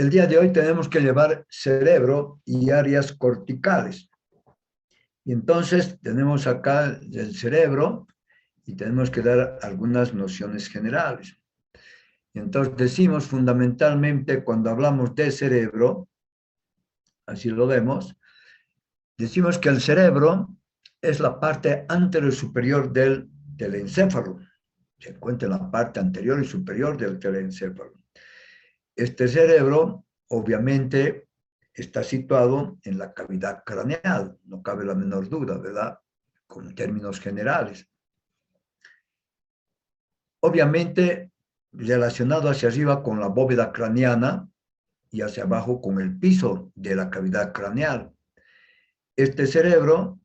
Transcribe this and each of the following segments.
el día de hoy tenemos que llevar cerebro y áreas corticales. Y entonces tenemos acá el cerebro y tenemos que dar algunas nociones generales. Y entonces decimos fundamentalmente cuando hablamos de cerebro, así lo vemos, decimos que el cerebro es la parte anterior y superior del telencéfalo. Se encuentra en la parte anterior y superior del telencéfalo. Este cerebro, obviamente, está situado en la cavidad craneal, no cabe la menor duda, ¿verdad? Con términos generales. Obviamente, relacionado hacia arriba con la bóveda craneana y hacia abajo con el piso de la cavidad craneal. Este cerebro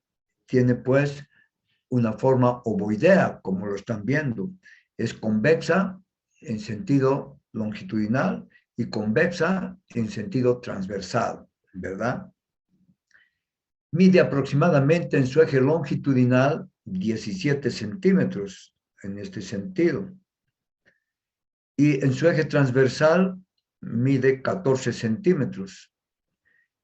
tiene, pues, una forma ovoidea, como lo están viendo. Es convexa en sentido longitudinal y convexa en sentido transversal, ¿verdad? Mide aproximadamente en su eje longitudinal 17 centímetros en este sentido. Y en su eje transversal mide 14 centímetros.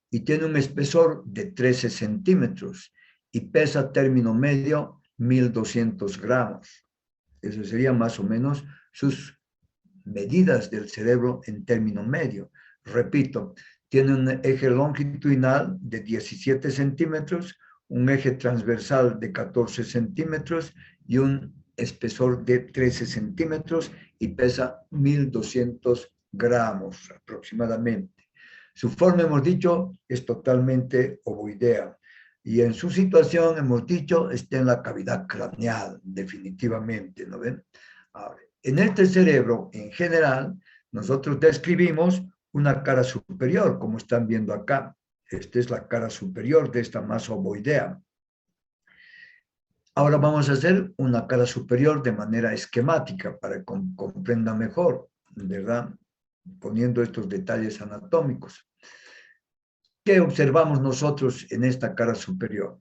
Y tiene un espesor de 13 centímetros y pesa término medio 1200 gramos. Eso serían más o menos sus medidas del cerebro en término medio. Repito, tiene un eje longitudinal de 17 centímetros, un eje transversal de 14 centímetros y un espesor de 13 centímetros y pesa 1200 gramos aproximadamente. Su forma, hemos dicho, es totalmente ovoidea. Y en su situación, hemos dicho, está en la cavidad craneal, definitivamente, ¿no ven? Ahora, en este cerebro, en general, nosotros describimos una cara superior, como están viendo acá. Esta es la cara superior de esta masa ovoidea. Ahora vamos a hacer una cara superior de manera esquemática para que comprenda mejor, ¿verdad? Poniendo estos detalles anatómicos. ¿Qué observamos nosotros en esta cara superior?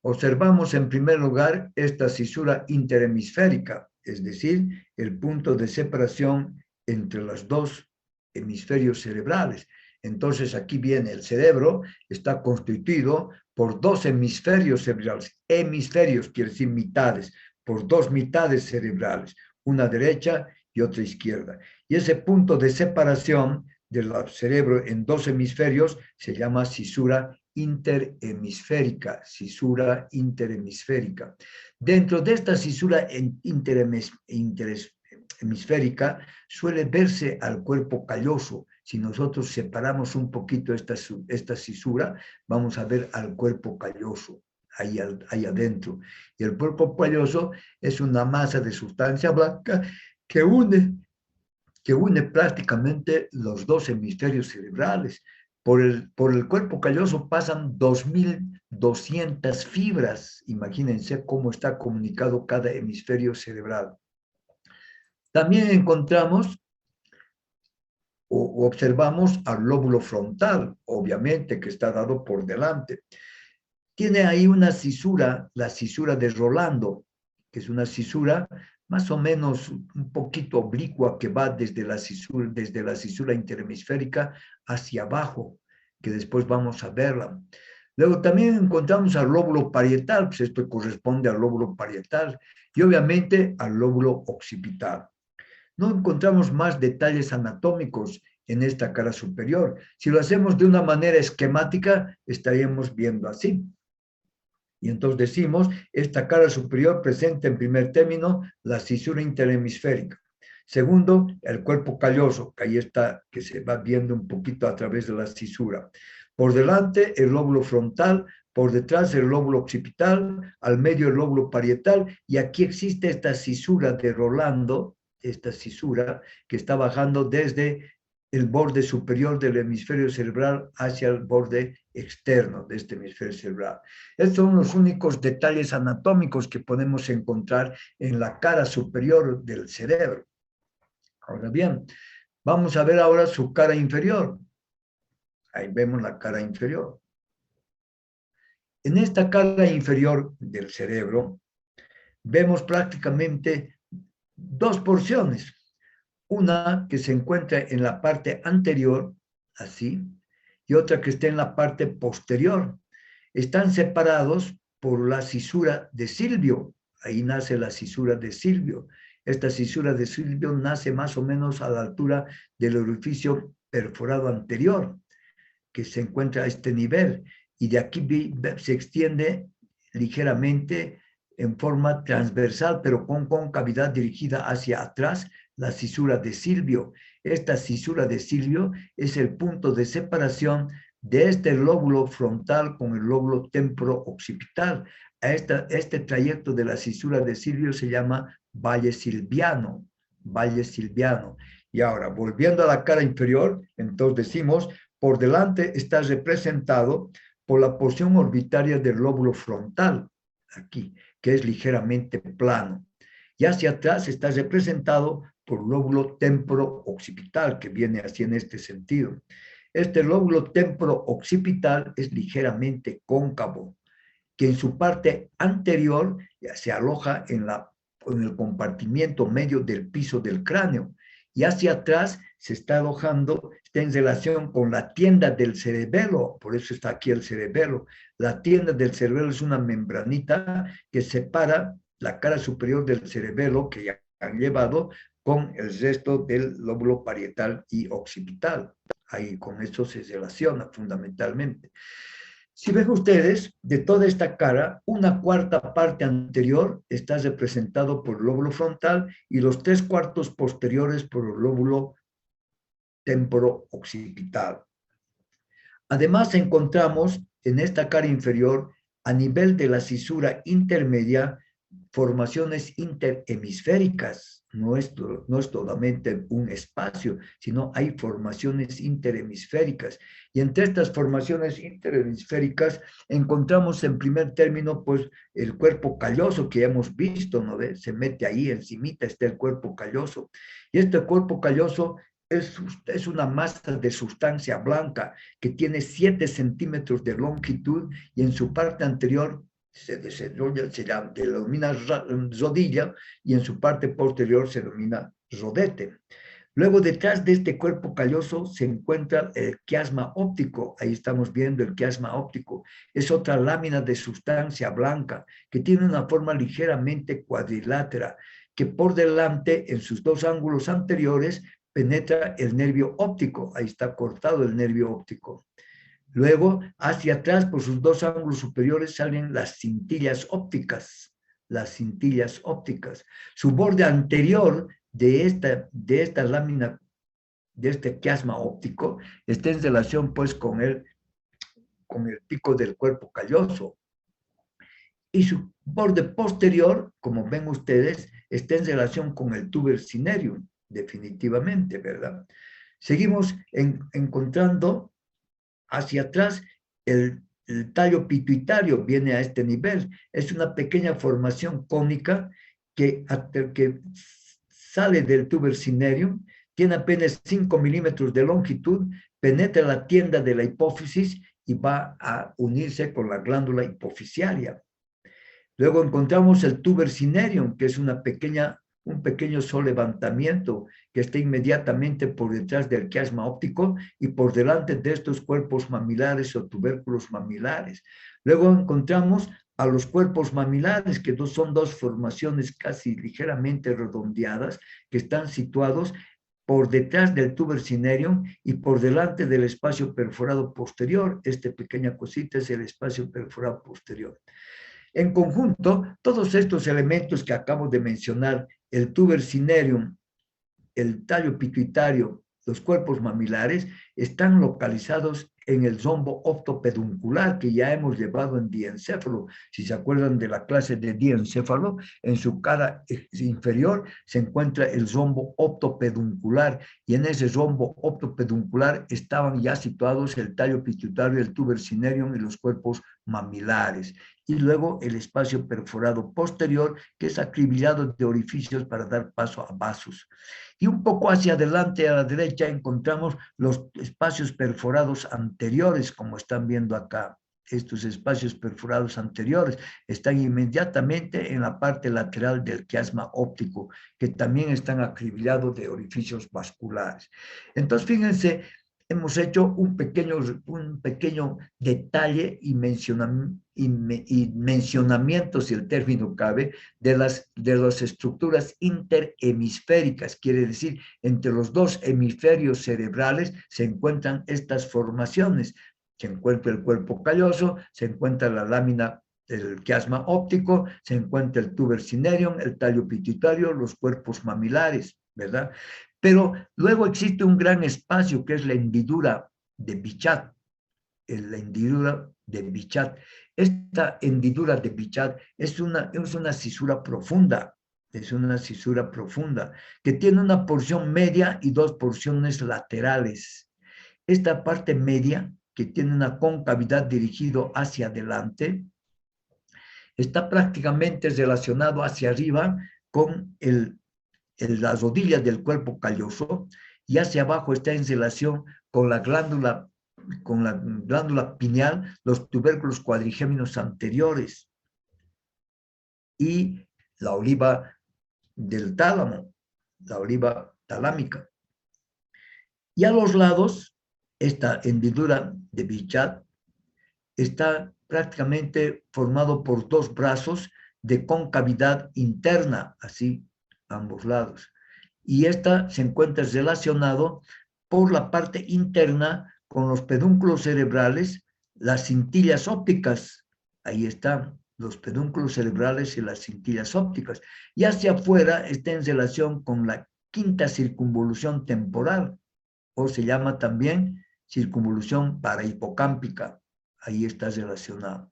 Observamos en primer lugar esta cisura interhemisférica, es decir, el punto de separación entre los dos hemisferios cerebrales. Entonces aquí viene el cerebro, está constituido por dos hemisferios cerebrales. Hemisferios quiere decir mitades, por dos mitades cerebrales, una derecha y otra izquierda. Y ese punto de separación del cerebro en dos hemisferios se llama cisura interhemisférica, cisura interhemisférica. Dentro de esta cisura interhemisférica suele verse al cuerpo calloso. Si nosotros separamos un poquito esta cisura, vamos a ver al cuerpo calloso ahí adentro. Y el cuerpo calloso es una masa de sustancia blanca que une prácticamente los dos hemisferios cerebrales. Por el cuerpo calloso pasan 2200 fibras. Imagínense cómo está comunicado cada hemisferio cerebral. También encontramos o observamos al lóbulo frontal, obviamente que está dado por delante. Tiene ahí una cisura, la cisura de Rolando, que es una cisura más o menos un poquito oblicua que va desde la cisura interhemisférica hacia abajo, que después vamos a verla. Luego también encontramos al lóbulo parietal, pues esto corresponde al lóbulo parietal, y obviamente al lóbulo occipital. No encontramos más detalles anatómicos en esta cara superior. Si lo hacemos de una manera esquemática, estaríamos viendo así. Y entonces decimos, esta cara superior presenta en primer término la cisura interhemisférica. Segundo, el cuerpo calloso, que ahí está, que se va viendo un poquito a través de la cisura. Por delante, el lóbulo frontal, por detrás el lóbulo occipital, al medio el lóbulo parietal, y aquí existe esta cisura de Rolando, esta cisura que está bajando desde el borde superior del hemisferio cerebral hacia el borde externo de este hemisferio cerebral. Estos son los únicos detalles anatómicos que podemos encontrar en la cara superior del cerebro. Ahora bien, vamos a ver ahora su cara inferior. Ahí vemos la cara inferior. En esta cara inferior del cerebro vemos prácticamente dos porciones. Una que se encuentra en la parte anterior así, y otra que está en la parte posterior. Están separados por la cisura de Silvio. Ahí nace la cisura de Silvio. Esta cisura de Silvio nace más o menos a la altura del orificio perforado anterior, que se encuentra a este nivel, y de aquí se extiende ligeramente en forma transversal, pero con concavidad dirigida hacia atrás, la cisura de Silvio. Esta cisura de Silvio es el punto de separación de este lóbulo frontal con el lóbulo temporo-occipital. Este trayecto de la cisura de Silvio se llama valle silviano, valle silviano. Y ahora, volviendo a la cara inferior, entonces decimos, por delante está representado por la porción orbitaria del lóbulo frontal, aquí, que es ligeramente plano. Y hacia atrás está representado por el lóbulo temporo-occipital, que viene así en este sentido. Este lóbulo temporo-occipital es ligeramente cóncavo, que en su parte anterior se aloja en el compartimiento medio del piso del cráneo, y hacia atrás se está alojando, está en relación con la tienda del cerebelo, por eso está aquí el cerebelo. La tienda del cerebelo es una membranita que separa la cara superior del cerebelo, que ya han llevado, con el resto del lóbulo parietal y occipital. Ahí con eso se relaciona fundamentalmente. Si ven ustedes, de toda esta cara, una cuarta parte anterior está representado por el lóbulo frontal y los 3/4 posteriores por el lóbulo temporo-occipital. Además, encontramos en esta cara inferior, a nivel de la cisura intermedia, formaciones interhemisféricas. No es solamente un espacio, sino hay formaciones interhemisféricas. Y entre estas formaciones interhemisféricas encontramos en primer término, pues, el cuerpo calloso que ya hemos visto, ¿no ve? Se mete ahí, encimita está el cuerpo calloso. Y este cuerpo calloso es una masa de sustancia blanca que tiene 7 centímetros de longitud y en su parte anterior se denomina rodilla y en su parte posterior se denomina rodete. Luego, detrás de este cuerpo calloso se encuentra el quiasma óptico. Ahí estamos viendo el quiasma óptico. Es otra lámina de sustancia blanca que tiene una forma ligeramente cuadrilátera, que por delante, en sus 2 ángulos anteriores, penetra el nervio óptico. Ahí está cortado el nervio óptico. Luego, hacia atrás, por sus 2 ángulos superiores, salen las cintillas ópticas. Las cintillas ópticas. Su borde anterior de esta lámina, de este quiasma óptico, está en relación, pues, con el pico del cuerpo calloso. Y su borde posterior, como ven ustedes, está en relación con el tuber cinereum, definitivamente, ¿verdad? Seguimos encontrando hacia atrás el tallo pituitario, viene a este nivel. Es una pequeña formación cónica que sale del tuber cinereum, tiene apenas 5 milímetros de longitud, penetra la tienda de la hipófisis y va a unirse con la glándula hipoficiaria. Luego encontramos el tuber cinereum, que es un pequeño solevantamiento que está inmediatamente por detrás del quiasma óptico y por delante de estos cuerpos mamilares o tubérculos mamilares. Luego encontramos a los cuerpos mamilares, que son 2 formaciones casi ligeramente redondeadas, que están situados por detrás del tuber cinereum y por delante del espacio perforado posterior. Esta pequeña cosita es el espacio perforado posterior. En conjunto, todos estos elementos que acabo de mencionar, el tuber cinereum, el tallo pituitario, los cuerpos mamilares, están localizados en el zombo optopeduncular que ya hemos llevado en diencéfalo. Si se acuerdan de la clase de diencéfalo, en su cara inferior se encuentra el zombo optopeduncular y en ese zombo optopeduncular estaban ya situados el tallo pituitario, el tuber cinereum y los cuerpos mamilares. Y luego el espacio perforado posterior, que es acribillado de orificios para dar paso a vasos. Y un poco hacia adelante, a la derecha, encontramos los espacios perforados anteriores, como están viendo acá. Estos espacios perforados anteriores están inmediatamente en la parte lateral del quiasma óptico, que también están acribillados de orificios vasculares. Entonces, fíjense, hemos hecho un pequeño detalle y mencionamiento, si el término cabe, de las estructuras interhemisféricas. Quiere decir, entre los dos hemisferios cerebrales se encuentran estas formaciones. Se encuentra el cuerpo calloso, se encuentra la lámina del quiasma óptico, se encuentra el tuber cinereum, el tallo pituitario, los cuerpos mamilares, ¿verdad? Pero luego existe un gran espacio que es la hendidura de Bichat, la hendidura de Bichat. Esta hendidura de Bichat es una cisura profunda, que tiene una porción media y dos porciones laterales. Esta parte media, que tiene una concavidad dirigida hacia adelante, está prácticamente relacionado hacia arriba con las rodillas del cuerpo calloso, y hacia abajo está en relación con la glándula pineal, los tubérculos cuadrigéminos anteriores y la oliva del tálamo, la oliva talámica. Y a los lados, esta hendidura de Bichat está prácticamente formado por dos brazos de concavidad interna, así, ambos lados. Y esta se encuentra relacionado por la parte interna con los pedúnculos cerebrales, las cintillas ópticas. Ahí están los pedúnculos cerebrales y las cintillas ópticas. Y hacia afuera está en relación con la quinta circunvolución temporal, o se llama también circunvolución parahipocámpica. Ahí está relacionado.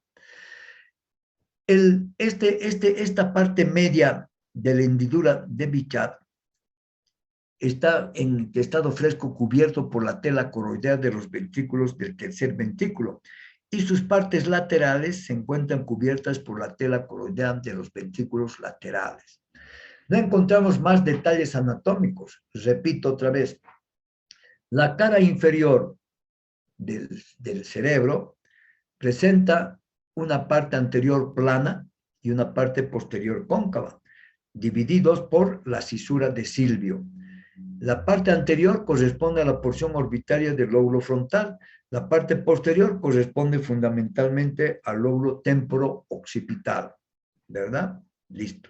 Esta parte media de la hendidura de Bichat está en estado fresco, cubierto por la tela coroidea de los ventrículos del tercer ventrículo, y sus partes laterales se encuentran cubiertas por la tela coroidea de los ventrículos laterales. No encontramos más detalles anatómicos. Repito otra vez, la cara inferior del cerebro presenta una parte anterior plana y una parte posterior cóncava, divididos por la cisura de Silvio. La parte anterior corresponde a la porción orbitaria del lóbulo frontal. La parte posterior corresponde fundamentalmente al lóbulo temporo-occipital. ¿Verdad? Listo.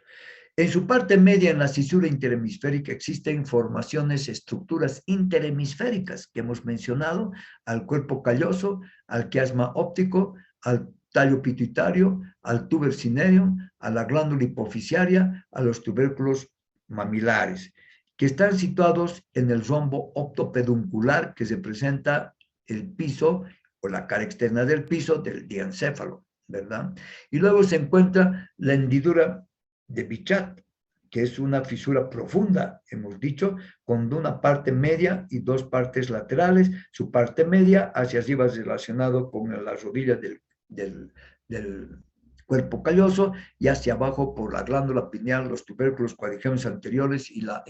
En su parte media, en la cisura interhemisférica, existen formaciones, estructuras interhemisféricas que hemos mencionado: al cuerpo calloso, al quiasma óptico, al tallo pituitario, al tuber cinereum, a la glándula hipoficiaria, a los tubérculos mamilares, que están situados en el rombo optopeduncular que representa el piso o la cara externa del piso del diencéfalo, ¿verdad? Y luego se encuentra la hendidura de Bichat, que es una fisura profunda, hemos dicho, con una parte media y dos partes laterales. Su parte media hacia arriba relacionado con las rodillas del cuerpo calloso, y hacia abajo por la glándula pineal, los tubérculos cuadrigéminos anteriores y la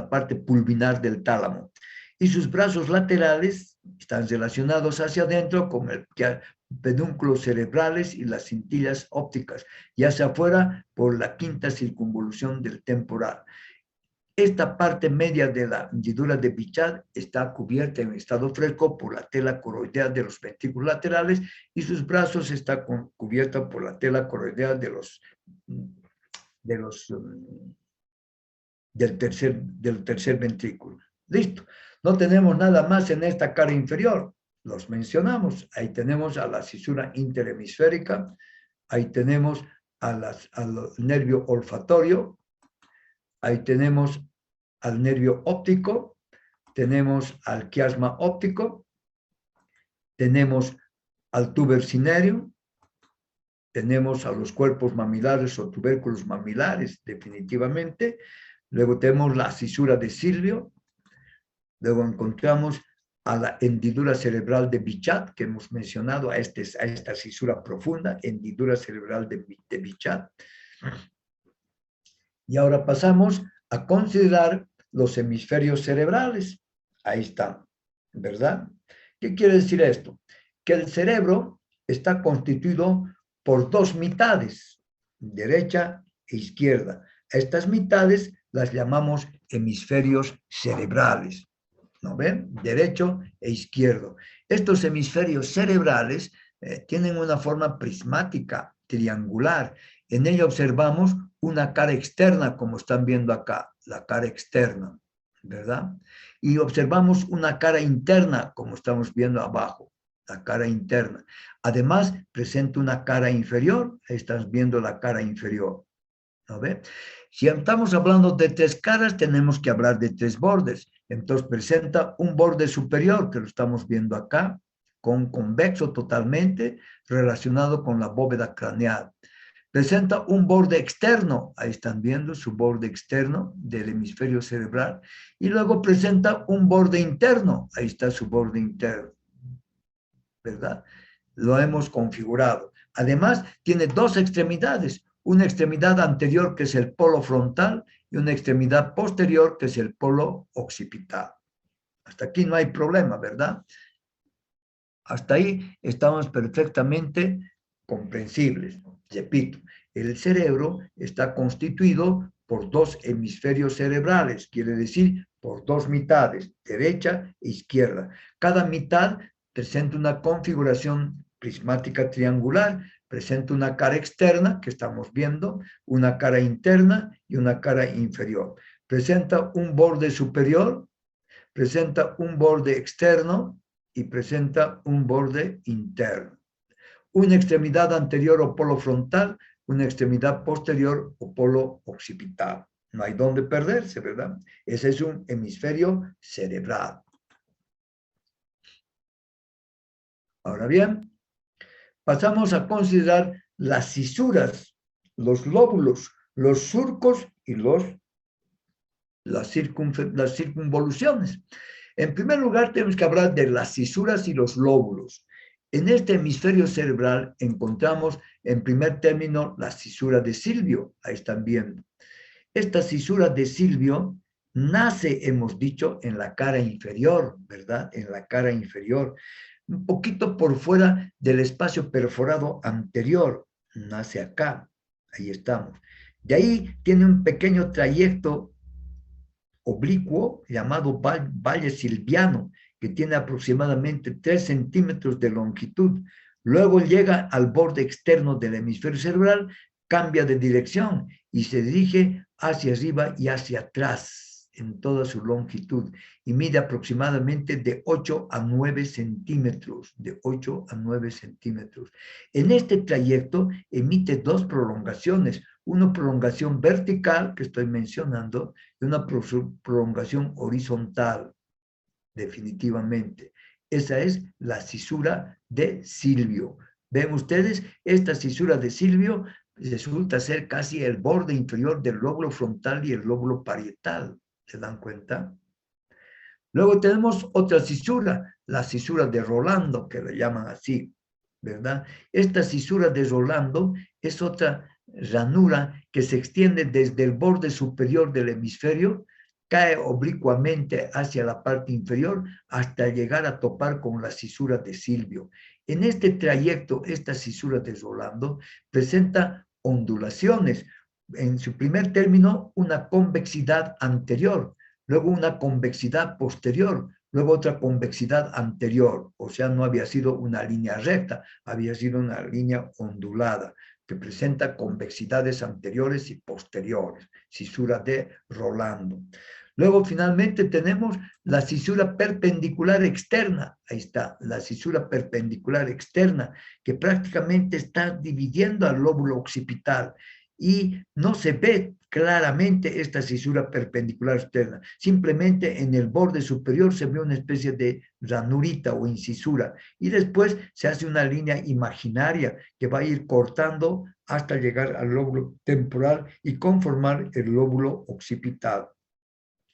parte pulvinar del tálamo. Y sus brazos laterales están relacionados hacia adentro con el pedúnculos cerebrales y las cintillas ópticas, y hacia afuera por la quinta circunvolución del temporal. Esta parte media de la hendidura de Bichat está cubierta en estado fresco por la tela coroidea de los ventrículos laterales, y sus brazos están cubiertos por la tela coroidea del tercer ventrículo. Listo. No tenemos nada más en esta cara inferior. Los mencionamos. Ahí tenemos a la cisura interhemisférica, ahí tenemos al nervio olfatorio, ahí tenemos al nervio óptico, tenemos al quiasma óptico, tenemos al tuber cinereum, tenemos a los cuerpos mamilares o tubérculos mamilares, definitivamente. Luego tenemos la cisura de Silvio, luego encontramos a la hendidura cerebral de Bichat, que hemos mencionado, a esta cisura profunda, hendidura cerebral de Bichat. Y ahora pasamos a considerar los hemisferios cerebrales. Ahí están, ¿verdad? ¿Qué quiere decir esto? Que el cerebro está constituido por dos mitades, derecha e izquierda. A estas mitades las llamamos hemisferios cerebrales. ¿no ven? Derecho e izquierdo. Estos hemisferios cerebrales tienen una forma prismática, triangular. En ella observamos una cara externa, como están viendo acá, la cara externa, ¿verdad? Y observamos una cara interna, como estamos viendo abajo, la cara interna. Además, presenta una cara inferior, ahí estás viendo la cara inferior, ¿no ve? Si estamos hablando de tres caras, tenemos que hablar de tres bordes. Entonces presenta un borde superior, que lo estamos viendo acá, con convexo totalmente, relacionado con la bóveda craneal. Presenta un borde externo, ahí están viendo su borde externo del hemisferio cerebral, y luego presenta un borde interno, ahí está su borde interno, ¿verdad? Lo hemos configurado. Además, tiene dos extremidades, una extremidad anterior que es el polo frontal y una extremidad posterior que es el polo occipital. Hasta aquí no hay problema, ¿verdad? Hasta ahí estamos perfectamente comprensibles. Repito, el cerebro está constituido por dos hemisferios cerebrales, quiere decir por dos mitades, derecha e izquierda. Cada mitad presenta una configuración prismática triangular, presenta una cara externa que estamos viendo, una cara interna y una cara inferior. Presenta un borde superior, presenta un borde externo y presenta un borde interno. Una extremidad anterior o polo frontal, una extremidad posterior o polo occipital. No hay dónde perderse, ¿verdad? Ese es un hemisferio cerebral. Ahora bien, pasamos a considerar las cisuras, los lóbulos, los surcos y las circunvoluciones. En primer lugar, tenemos que hablar de las cisuras y los lóbulos. En este hemisferio cerebral encontramos, en primer término, la cisura de Silvio. Ahí están viendo. Esta cisura de Silvio nace, hemos dicho, en la cara inferior, ¿verdad? En la cara inferior, un poquito por fuera del espacio perforado anterior. Nace acá. Ahí estamos. De ahí tiene un pequeño trayecto oblicuo llamado valle silviano, que tiene aproximadamente 3 centímetros de longitud. Luego llega al borde externo del hemisferio cerebral, cambia de dirección y se dirige hacia arriba y hacia atrás en toda su longitud y mide aproximadamente de 8 a 9 centímetros, de 8 a 9 centímetros. En este trayecto emite dos prolongaciones, una prolongación vertical que estoy mencionando y una prolongación horizontal, definitivamente. Esa es la cisura de Silvio. ¿Ven ustedes? Esta cisura de Silvio resulta ser casi el borde inferior del lóbulo frontal y el lóbulo parietal. ¿Se dan cuenta? Luego tenemos otra cisura, la cisura de Rolando, que le llaman así, ¿verdad? Esta cisura de Rolando es otra ranura que se extiende desde el borde superior del hemisferio, cae oblicuamente hacia la parte inferior hasta llegar a topar con la cisura de Silvio. En este trayecto, esta cisura de Rolando presenta ondulaciones. En su primer término, una convexidad anterior, luego una convexidad posterior, luego otra convexidad anterior, o sea, no había sido una línea recta, había sido una línea ondulada, que presenta convexidades anteriores y posteriores, cisura de Rolando. Luego, finalmente, tenemos la cisura perpendicular externa. Ahí está, la cisura perpendicular externa, que prácticamente está dividiendo al lóbulo occipital y no se ve claramente esta cisura perpendicular externa. Simplemente en el borde superior se ve una especie de ranurita o incisura y después se hace una línea imaginaria que va a ir cortando hasta llegar al lóbulo temporal y conformar el lóbulo occipital.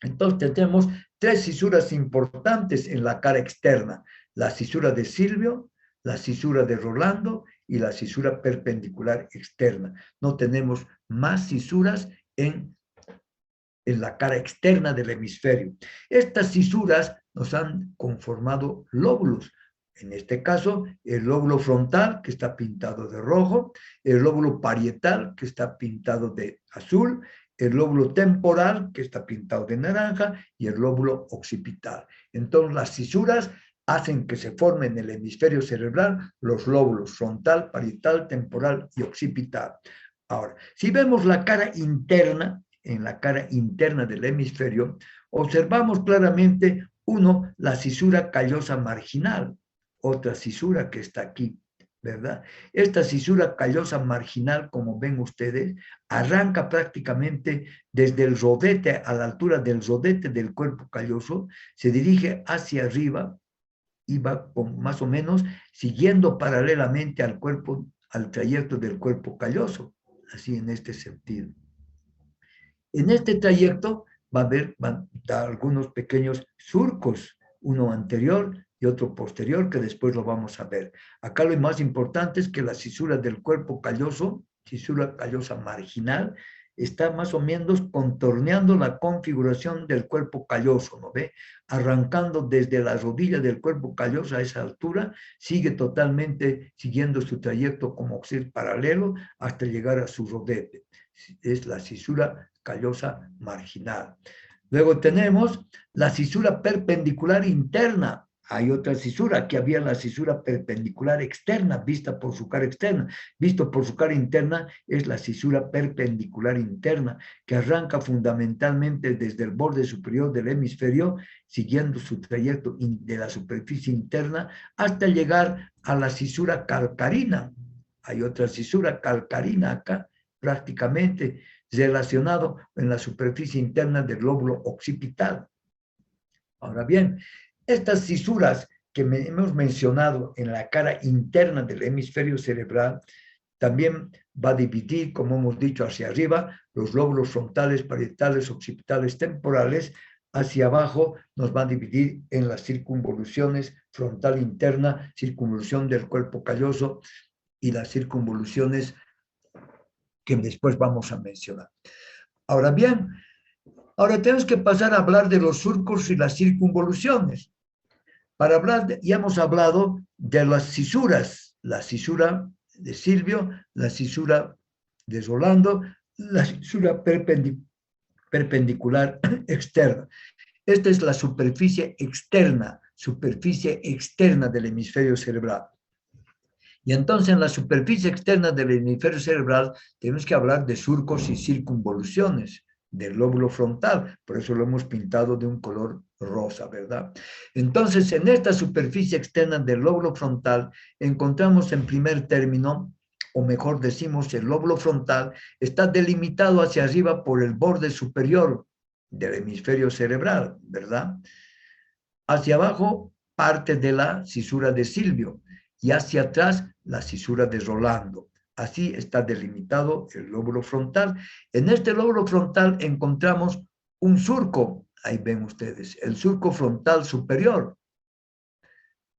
Entonces tenemos tres cisuras importantes en la cara externa: la cisura de Silvio, la cisura de Rolando y la cisura perpendicular externa. No tenemos más cisuras en la cara externa del hemisferio. Estas cisuras nos han conformado lóbulos. En este caso, el lóbulo frontal, que está pintado de rojo, el lóbulo parietal, que está pintado de azul, el lóbulo temporal, que está pintado de naranja, y el lóbulo occipital. Entonces las cisuras hacen que se formen en el hemisferio cerebral los lóbulos frontal, parietal, temporal y occipital. Ahora, si vemos la cara interna, en la cara interna del hemisferio, observamos claramente, uno, la cisura callosa marginal, otra cisura que está aquí, ¿verdad? Esta cisura callosa marginal, como ven ustedes, arranca prácticamente desde el rodete, a la altura del rodete del cuerpo calloso, se dirige hacia arriba y va con, más o menos siguiendo paralelamente al cuerpo, al trayecto del cuerpo calloso, así en este sentido. En este trayecto va a haber algunos pequeños surcos, uno anterior y otro posterior, que después lo vamos a ver. Acá lo más importante es que la cisura del cuerpo calloso, cisura callosa marginal, está más o menos contorneando la configuración del cuerpo calloso, ¿no ve? Arrancando desde la rodilla del cuerpo calloso a esa altura, sigue totalmente siguiendo su trayecto como ser paralelo hasta llegar a su rodete. Es la cisura callosa marginal. Luego tenemos la cisura perpendicular interna. Hay otra cisura, aquí había la cisura perpendicular externa, vista por su cara externa. Visto por su cara interna es la cisura perpendicular interna, que arranca fundamentalmente desde el borde superior del hemisferio, siguiendo su trayecto de la superficie interna hasta llegar a la cisura calcarina. Hay otra cisura calcarina acá, prácticamente relacionado en la superficie interna del lóbulo occipital. Ahora bien, estas cisuras que hemos mencionado en la cara interna del hemisferio cerebral también va a dividir, como hemos dicho, hacia arriba los lóbulos frontales, parietales, occipitales, temporales. Hacia abajo nos va a dividir en las circunvoluciones frontal interna, circunvolución del cuerpo calloso y las circunvoluciones que después vamos a mencionar. Ahora bien, ahora tenemos que pasar a hablar de los surcos y las circunvoluciones. Para hablar, ya hemos hablado de las cisuras, la cisura de Silvio, la cisura de Rolando, la cisura perpendicular externa. Esta es la superficie externa del hemisferio cerebral. Y entonces en la superficie externa del hemisferio cerebral tenemos que hablar de surcos y circunvoluciones del lóbulo frontal, por eso lo hemos pintado de un color rosa, ¿verdad? Entonces en esta superficie externa del lóbulo frontal encontramos en primer término, o mejor decimos, el lóbulo frontal está delimitado hacia arriba por el borde superior del hemisferio cerebral, ¿verdad? Hacia abajo parte de la cisura de Silvio y hacia atrás la cisura de Rolando. Así está delimitado el lóbulo frontal. En este lóbulo frontal encontramos un surco, ahí ven ustedes, el surco frontal superior.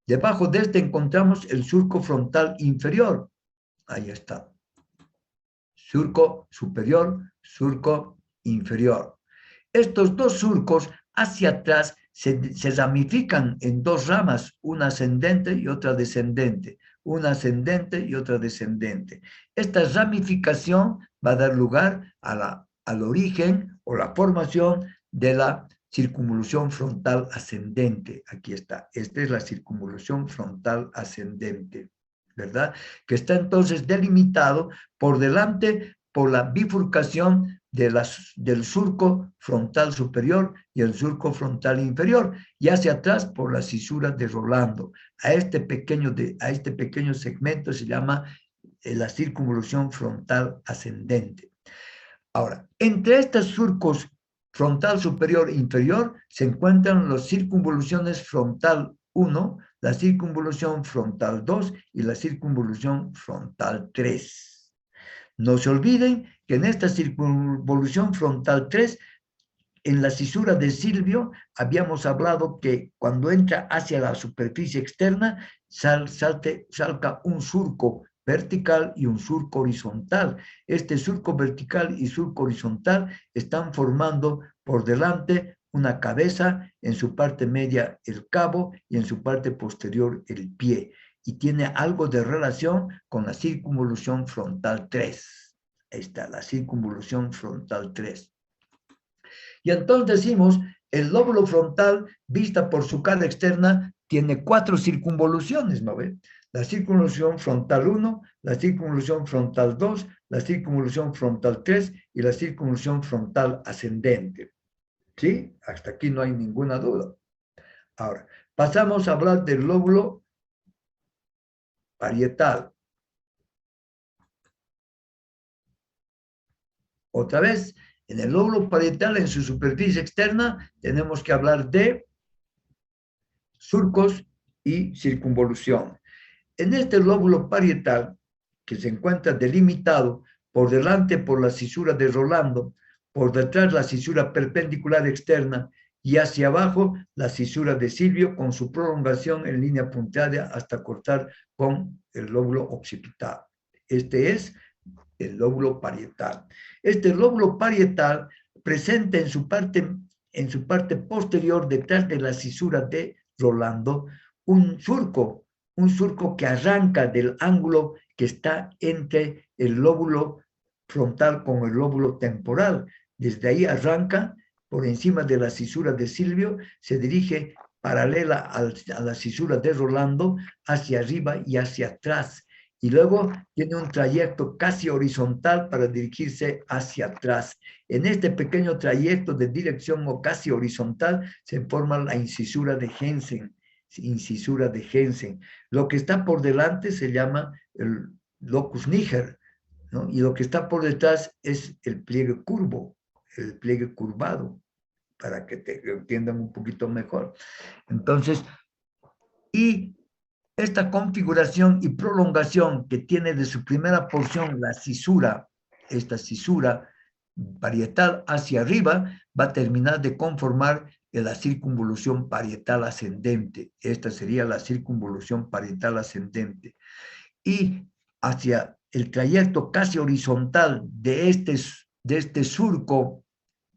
Debajo de este encontramos el surco frontal inferior. Ahí está. Surco superior, surco inferior. Estos dos surcos hacia atrás se ramifican en dos ramas, una ascendente y otra descendente, una ascendente y otra descendente. Esta ramificación va a dar lugar al origen o la formación de la circunvolución frontal ascendente. Aquí está, esta es la circunvolución frontal ascendente, ¿verdad? Que está entonces delimitado por delante por la bifurcación del surco frontal superior y el surco frontal inferior, y hacia atrás por la cisura de Rolando. A este pequeño segmento se llama la circunvolución frontal ascendente. Ahora, entre estos surcos frontal superior e inferior se encuentran las circunvoluciones frontal 1, la circunvolución frontal 2 y la circunvolución frontal 3. No se olviden que en esta circunvolución frontal 3, en la cisura de Silvio, habíamos hablado que cuando entra hacia la superficie externa, salta un surco vertical y un surco horizontal. Este surco vertical y surco horizontal están formando por delante una cabeza, en su parte media el cabo y en su parte posterior el pie. Y tiene algo de relación con la circunvolución frontal 3. Ahí está, la circunvolución frontal 3. Y entonces decimos, el lóbulo frontal, vista por su cara externa, tiene 4 circunvoluciones, ¿no ve? La circunvolución frontal 1, la circunvolución frontal 2, la circunvolución frontal 3 y la circunvolución frontal ascendente. ¿Sí? Hasta aquí no hay ninguna duda. Ahora, pasamos a hablar del lóbulo parietal. Otra vez, en el lóbulo parietal, en su superficie externa, tenemos que hablar de surcos y circunvolución. En este lóbulo parietal, que se encuentra delimitado por delante por la cisura de Rolando, por detrás la cisura perpendicular externa y hacia abajo la cisura de Silvio con su prolongación en línea punteada hasta cortar con el lóbulo occipital. Este es el lóbulo parietal. Este lóbulo parietal presenta en su parte posterior, detrás de la cisura de Rolando, un surco que arranca del ángulo que está entre el lóbulo frontal con el lóbulo temporal. Desde ahí arranca por encima de la cisura de Silvio, se dirige paralela a la cisura de Rolando, hacia arriba y hacia atrás. Y luego tiene un trayecto casi horizontal para dirigirse hacia atrás. En este pequeño trayecto de dirección o casi horizontal se forma la incisura de Jensen. Incisura de Jensen. Lo que está por delante se llama el locus niger, ¿no? Y lo que está por detrás es el pliegue curvo, el pliegue curvado, para que te entiendan un poquito mejor. Entonces, y esta configuración y prolongación que tiene de su primera porción la cisura, esta cisura parietal hacia arriba, va a terminar de conformar la circunvolución parietal ascendente. Esta sería la circunvolución parietal ascendente. Y hacia el trayecto casi horizontal de este surco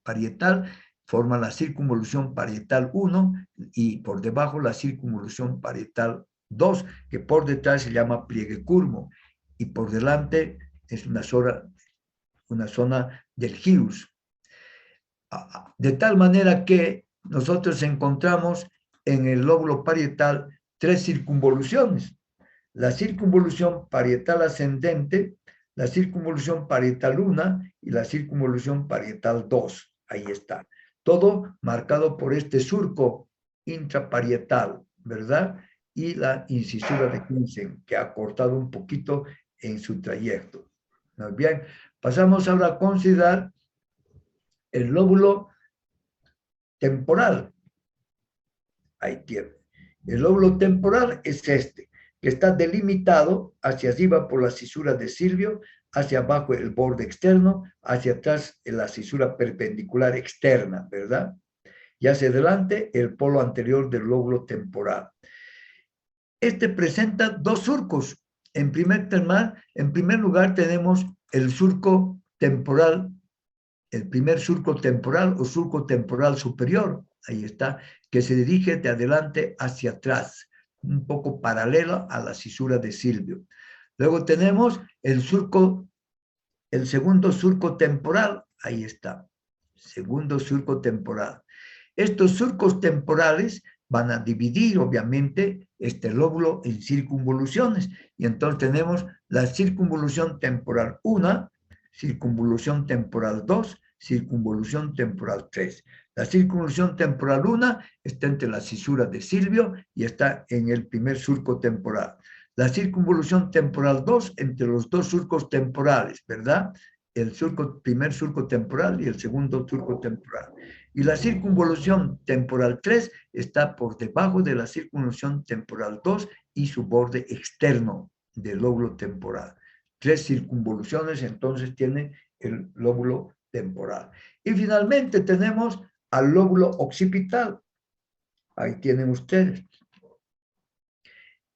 parietal, forma la circunvolución parietal 1 y por debajo la circunvolución parietal 2, que por detrás se llama pliegue curvo y por delante es una zona del gyrus. De tal manera que nosotros encontramos en el lóbulo parietal 3 circunvoluciones. La circunvolución parietal ascendente, la circunvolución parietal 1 y la circunvolución parietal 2. Ahí está. Todo marcado por este surco intraparietal, ¿verdad? Y la incisura de Jensen, que ha cortado un poquito en su trayecto. Muy bien, pasamos ahora a considerar el lóbulo temporal. Ahí tiene. El lóbulo temporal es este, que está delimitado hacia arriba por la cisura de Silvio, hacia abajo el borde externo, hacia atrás la cisura perpendicular externa, ¿verdad? Y hacia adelante el polo anterior del lóbulo temporal. Este presenta 2 surcos. En primer lugar tenemos el surco temporal, el primer surco temporal o surco temporal superior, ahí está, que se dirige de adelante hacia atrás, un poco paralelo a la cisura de Silvio. Luego tenemos el segundo surco temporal, ahí está, segundo surco temporal. Estos surcos temporales van a dividir, obviamente, este lóbulo en circunvoluciones. Y entonces tenemos la circunvolución temporal 1, circunvolución temporal 2, circunvolución temporal 3. La circunvolución temporal 1 está entre la cisura de Silvio y está en el primer surco temporal. La circunvolución temporal 2 entre los 2 surcos temporales, ¿verdad? El primer surco temporal y el segundo surco temporal. Y la circunvolución temporal 3 está por debajo de la circunvolución temporal 2 y su borde externo del lóbulo temporal. 3 circunvoluciones entonces tiene el lóbulo temporal. Y finalmente tenemos al lóbulo occipital. Ahí tienen ustedes.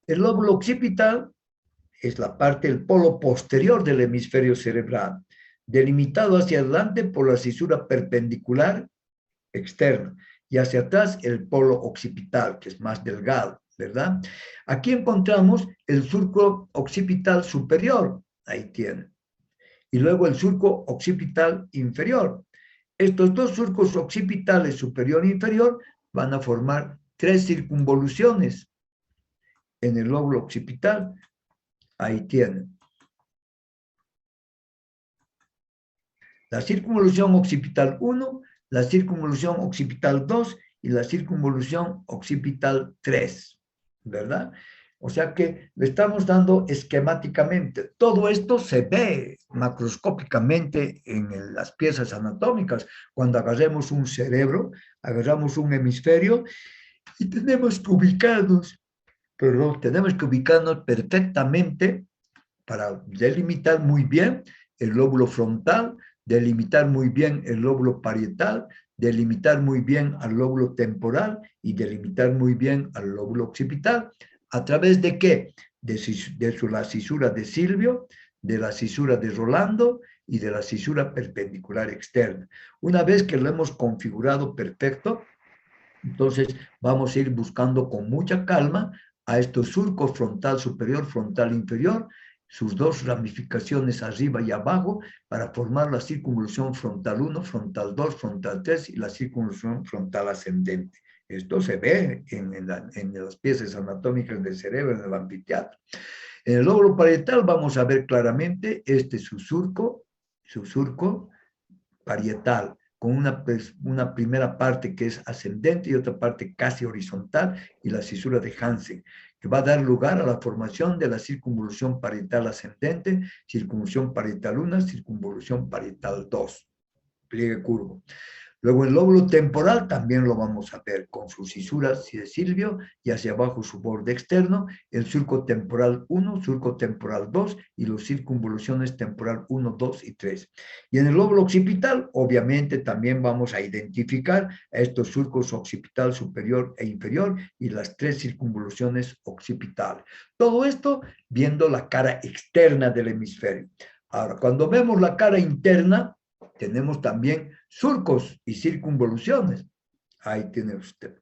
El lóbulo occipital es la parte del polo posterior del hemisferio cerebral, delimitado hacia adelante por la cisura perpendicular externa y hacia atrás el polo occipital, que es más delgado, ¿verdad? Aquí encontramos el surco occipital superior, ahí tienen, y luego el surco occipital inferior. Estos dos surcos occipitales superior e inferior van a formar 3 circunvoluciones en el lóbulo occipital. Ahí tienen. La circunvolución occipital 1, la circunvolución occipital 2 y la circunvolución occipital 3, ¿verdad? O sea que le estamos dando esquemáticamente. Todo esto se ve macroscópicamente en las piezas anatómicas. Cuando agarremos un cerebro, agarramos un hemisferio y tenemos que ubicarnos perfectamente para delimitar muy bien el lóbulo frontal, delimitar muy bien el lóbulo parietal, delimitar muy bien al lóbulo temporal y delimitar muy bien al lóbulo occipital. ¿A través de qué? La cisura de Silvio, de la cisura de Rolando y de la cisura perpendicular externa. Una vez que lo hemos configurado perfecto, entonces vamos a ir buscando con mucha calma a estos surcos frontal superior, frontal inferior, sus dos ramificaciones arriba y abajo, para formar la circunvolución frontal 1, frontal 2, frontal 3 y la circunvolución frontal ascendente. Esto se ve en las piezas anatómicas del cerebro, en el anfiteatro. En el lóbulo parietal vamos a ver claramente su surco parietal, con una primera parte que es ascendente y otra parte casi horizontal, y la cisura de Hansen, que va a dar lugar a la formación de la circunvolución parietal ascendente, circunvolución parietal 1, circunvolución parietal 2, pliegue curvo. Luego el lóbulo temporal también lo vamos a ver con sus cisuras de Silvio y hacia abajo su borde externo, el surco temporal 1, surco temporal 2 y las circunvoluciones temporal 1, 2 y 3. Y en el lóbulo occipital, obviamente, también vamos a identificar a estos surcos occipital superior e inferior y las 3 circunvoluciones occipitales. Todo esto viendo la cara externa del hemisferio. Ahora, cuando vemos la cara interna, tenemos también surcos y circunvoluciones. Ahí tiene usted.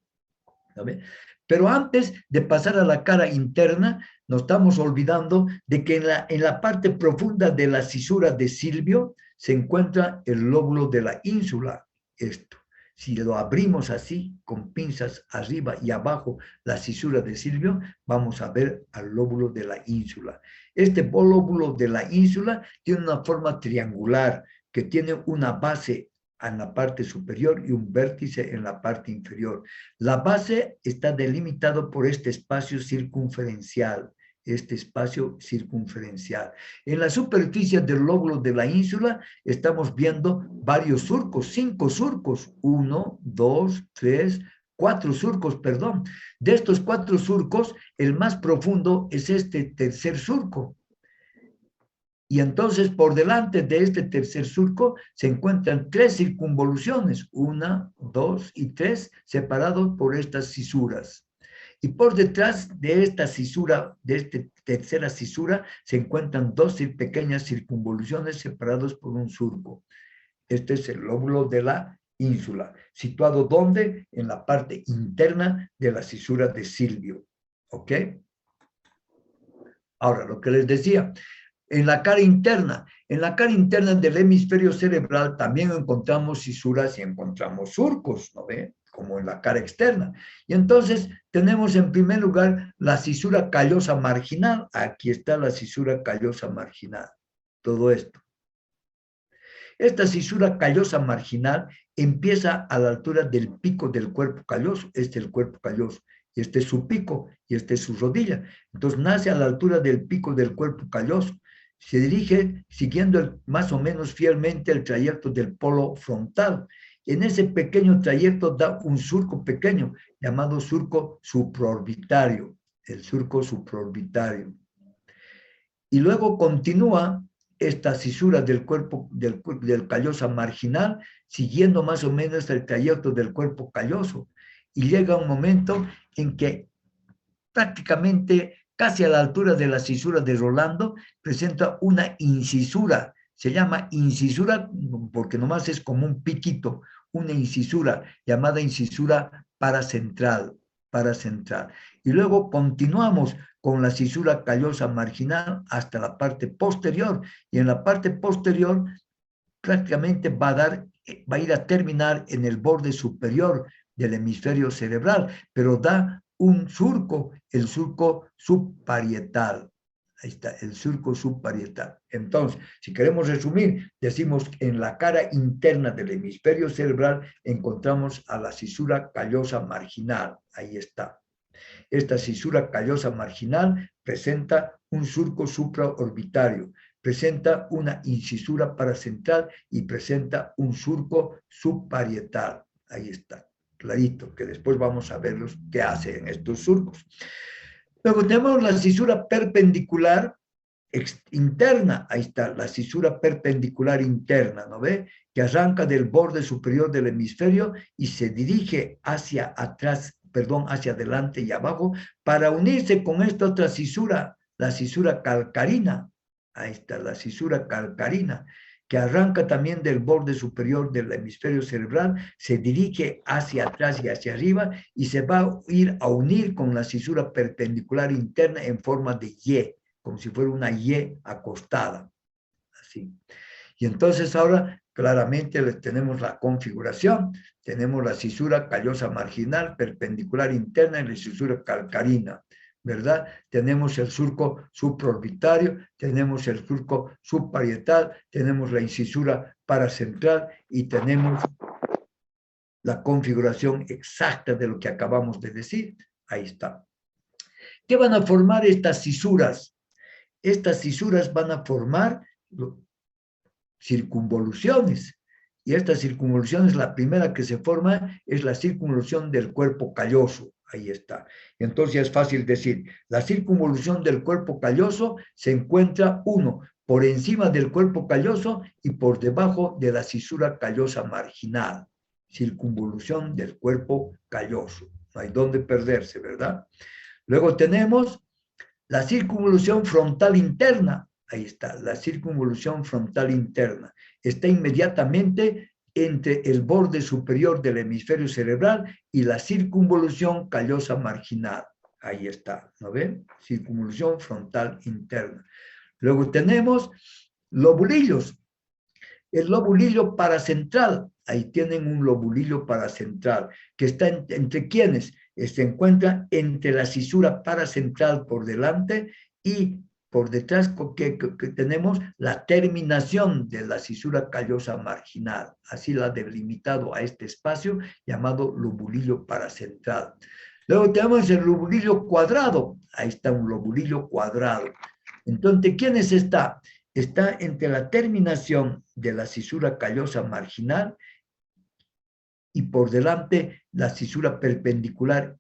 ¿Sabe? Pero antes de pasar a la cara interna, nos estamos olvidando de que en la parte profunda de la cisura de Silvio se encuentra el lóbulo de la ínsula. Esto. Si lo abrimos así, con pinzas arriba y abajo la cisura de Silvio, vamos a ver al lóbulo de la ínsula. Este lóbulo de la ínsula tiene una forma triangular, que tiene una base en la parte superior y un vértice en la parte inferior. La base está delimitado por este espacio circunferencial. En la superficie del lóbulo de la ínsula estamos viendo varios surcos, 5 surcos, 1, 2, 3, 4 surcos, perdón. De estos 4 surcos, el más profundo es este tercer surco. Y entonces por delante de este tercer surco se encuentran 3 circunvoluciones, 1, 2 y 3, separados por estas cisuras. Y por detrás de esta cisura, de esta tercera cisura, se encuentran 2 pequeñas circunvoluciones separadas por un surco. Este es el lóbulo de la ínsula, situado ¿dónde? En la parte interna de la cisura de Silvio. ¿Ok? Ahora, lo que les decía, en la cara interna del hemisferio cerebral también encontramos cisuras y encontramos surcos, ¿no ve? Como en la cara externa. Y entonces tenemos en primer lugar la cisura callosa marginal. Aquí está la cisura callosa marginal. Todo esto. Esta cisura callosa marginal empieza a la altura del pico del cuerpo calloso. Este es el cuerpo calloso. Y este es su pico y este es su rodilla. Entonces nace a la altura del pico del cuerpo calloso. Se dirige siguiendo más o menos fielmente el trayecto del polo frontal. En ese pequeño trayecto da un surco pequeño llamado surco supraorbitario, el surco supraorbitario. Y luego continúa esta cisura del cuerpo del callosa marginal, siguiendo más o menos el trayecto del cuerpo calloso. Y llega un momento en que prácticamente casi a la altura de la cisura de Rolando, presenta una incisura. Se llama incisura porque nomás es como un piquito, una incisura llamada incisura paracentral. Y luego continuamos con la cisura callosa marginal hasta la parte posterior. Y en la parte posterior prácticamente va a dar va a ir a terminar en el borde superior del hemisferio cerebral, pero da un surco, el surco subparietal. Ahí está, el surco subparietal. Entonces, si queremos resumir, decimos que en la cara interna del hemisferio cerebral encontramos a la cisura callosa marginal. Ahí está. Esta cisura callosa marginal presenta un surco supraorbitario, presenta una incisura paracentral y presenta un surco subparietal. Ahí está, clarito, que después vamos a verlos qué hacen estos surcos. Luego tenemos la cisura perpendicular interna, ahí está, la cisura perpendicular interna, ¿no ve? Que arranca del borde superior del hemisferio y se dirige hacia atrás, perdón, hacia adelante y abajo, para unirse con esta otra cisura, la cisura calcarina. Ahí está, la cisura calcarina, que arranca también del borde superior del hemisferio cerebral, se dirige hacia atrás y hacia arriba y se va a ir a unir con la cisura perpendicular interna en forma de Y, como si fuera una Y acostada, así. Y entonces ahora claramente les tenemos la configuración, tenemos la cisura callosa marginal, perpendicular interna y la cisura calcarina, ¿verdad? Tenemos el surco supraorbitario, tenemos el surco subparietal, tenemos la incisura paracentral y tenemos la configuración exacta de lo que acabamos de decir. Ahí está. ¿Qué van a formar estas cisuras? Estas cisuras van a formar circunvoluciones. Y esta circunvolución es la primera que se forma, es la circunvolución del cuerpo calloso. Ahí está. Entonces ya es fácil decir, la circunvolución del cuerpo calloso se encuentra, uno, por encima del cuerpo calloso y por debajo de la cisura callosa marginal. Circunvolución del cuerpo calloso. No hay dónde perderse, ¿verdad? Luego tenemos la circunvolución frontal interna. Ahí está, la circunvolución frontal interna. Está inmediatamente entre el borde superior del hemisferio cerebral y la circunvolución callosa marginal. Ahí está, ¿no ven? Circunvolución frontal interna. Luego tenemos lobulillos. El lobulillo paracentral, ahí tienen un lobulillo paracentral, que está entre quienes se encuentra entre la cisura paracentral por delante y por detrás que tenemos la terminación de la cisura callosa marginal. Así la ha delimitado a este espacio llamado lobulillo paracentral. Luego tenemos el lobulillo cuadrado. Ahí está un lobulillo cuadrado. Entonces, ¿quiénes está? Está entre la terminación de la cisura callosa marginal y por delante la cisura perpendicular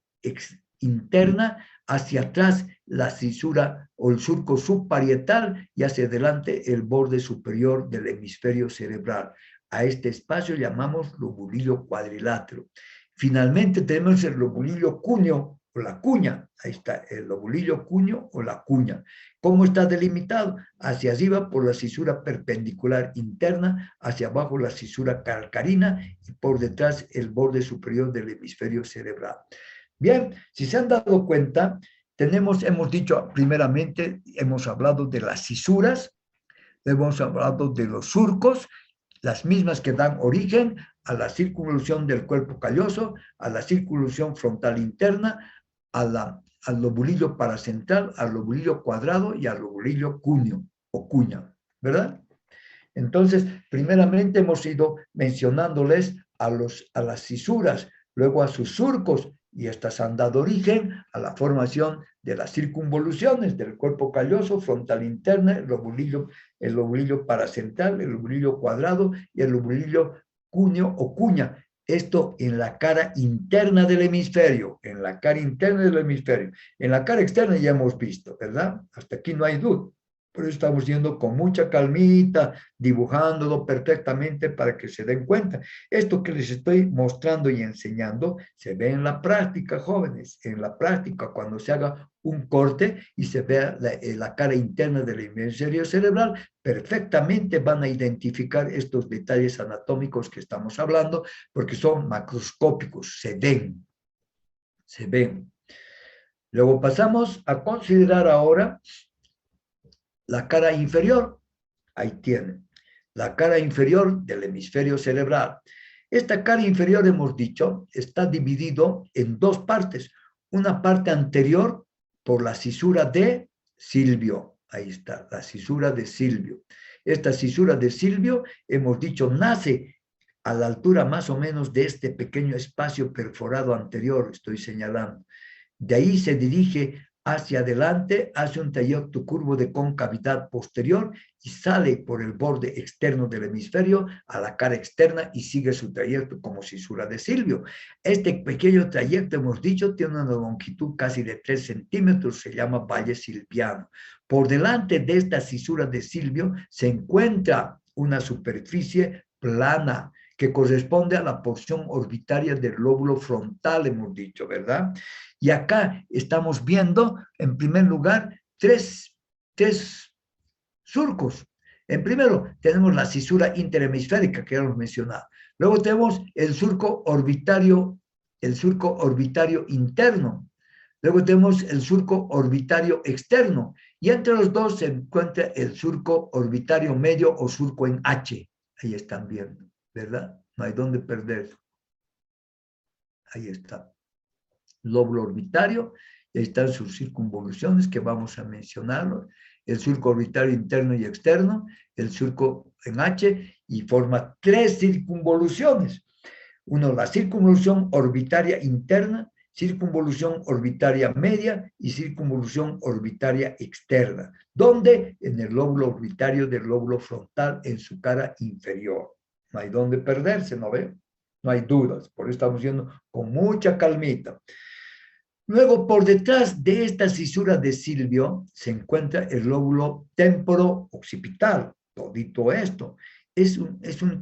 interna, hacia atrás la cisura o el surco subparietal y hacia adelante el borde superior del hemisferio cerebral. A este espacio llamamos lobulillo cuadrilátero. Finalmente tenemos el lobulillo cúneo o la cuña. Ahí está, el lobulillo cúneo o la cuña. ¿Cómo está delimitado? Hacia arriba por la cisura perpendicular interna, hacia abajo la cisura calcarina y por detrás el borde superior del hemisferio cerebral. Bien, si se han dado cuenta, hemos dicho primeramente, hemos hablado de las cisuras, hemos hablado de los surcos, las mismas que dan origen a la circunvolución del cuerpo calloso, a la circunvolución frontal interna, al lobulillo paracentral, al lobulillo cuadrado y al lobulillo cúneo o cuña, ¿verdad? Entonces, primeramente hemos ido mencionándoles a las cisuras, luego a sus surcos, y estas han dado origen a la formación de las circunvoluciones del cuerpo calloso, frontal interna, el lobulillo paracentral, el lobulillo cuadrado y el lobulillo cúneo o cuña. Esto en la cara interna del hemisferio, en la cara interna del hemisferio. En la cara externa ya hemos visto, ¿verdad? Hasta aquí no hay duda. Por eso estamos yendo con mucha calmita, dibujándolo perfectamente para que se den cuenta. Esto que les estoy mostrando y enseñando se ve en la práctica, jóvenes. En la práctica, cuando se haga un corte y se vea la cara interna del hemisferio cerebral, perfectamente van a identificar estos detalles anatómicos que estamos hablando, porque son macroscópicos, se ven. Se ven. Luego pasamos a considerar ahora la cara inferior. Ahí tienen. la cara inferior del hemisferio cerebral. Esta cara inferior, hemos dicho, está dividido en dos partes. Una parte anterior por la cisura de Silvio. Ahí está, la cisura de Silvio. Esta cisura de Silvio, hemos dicho, nace a la altura más o menos de este pequeño espacio perforado anterior, estoy señalando. De ahí se dirige hacia adelante, hace un trayecto curvo de concavidad posterior y sale por el borde externo del hemisferio a la cara externa y sigue su trayecto como cisura de Silvio. Este pequeño trayecto, hemos dicho, tiene una longitud casi de 3 centímetros, se llama valle silviano. Por delante de esta cisura de Silvio se encuentra una superficie plana que corresponde a la porción orbitaria del lóbulo frontal, hemos dicho, ¿verdad? Y acá estamos viendo, en primer lugar, tres surcos. En primero, tenemos la cisura interhemisférica, que ya hemos mencionado. Luego tenemos el surco orbitario interno. Luego tenemos el surco orbitario externo. Y entre los dos se encuentra el surco orbitario medio o surco en H. Ahí están viendo, ¿verdad? No hay dónde perder. Ahí está. Lóbulo orbitario, ahí están sus circunvoluciones que vamos a mencionarlo, el surco orbitario interno y externo, el surco en H, y forma 3 circunvoluciones. Uno, la circunvolución orbitaria interna, circunvolución orbitaria media y circunvolución orbitaria externa. ¿Dónde? En el lóbulo orbitario del lóbulo frontal, en su cara inferior. No hay dónde perderse, ¿no ve? No hay dudas, por eso estamos yendo con mucha calmita. Luego, por detrás de esta cisura de Silvio, se encuentra el lóbulo temporo-occipital. Todito esto.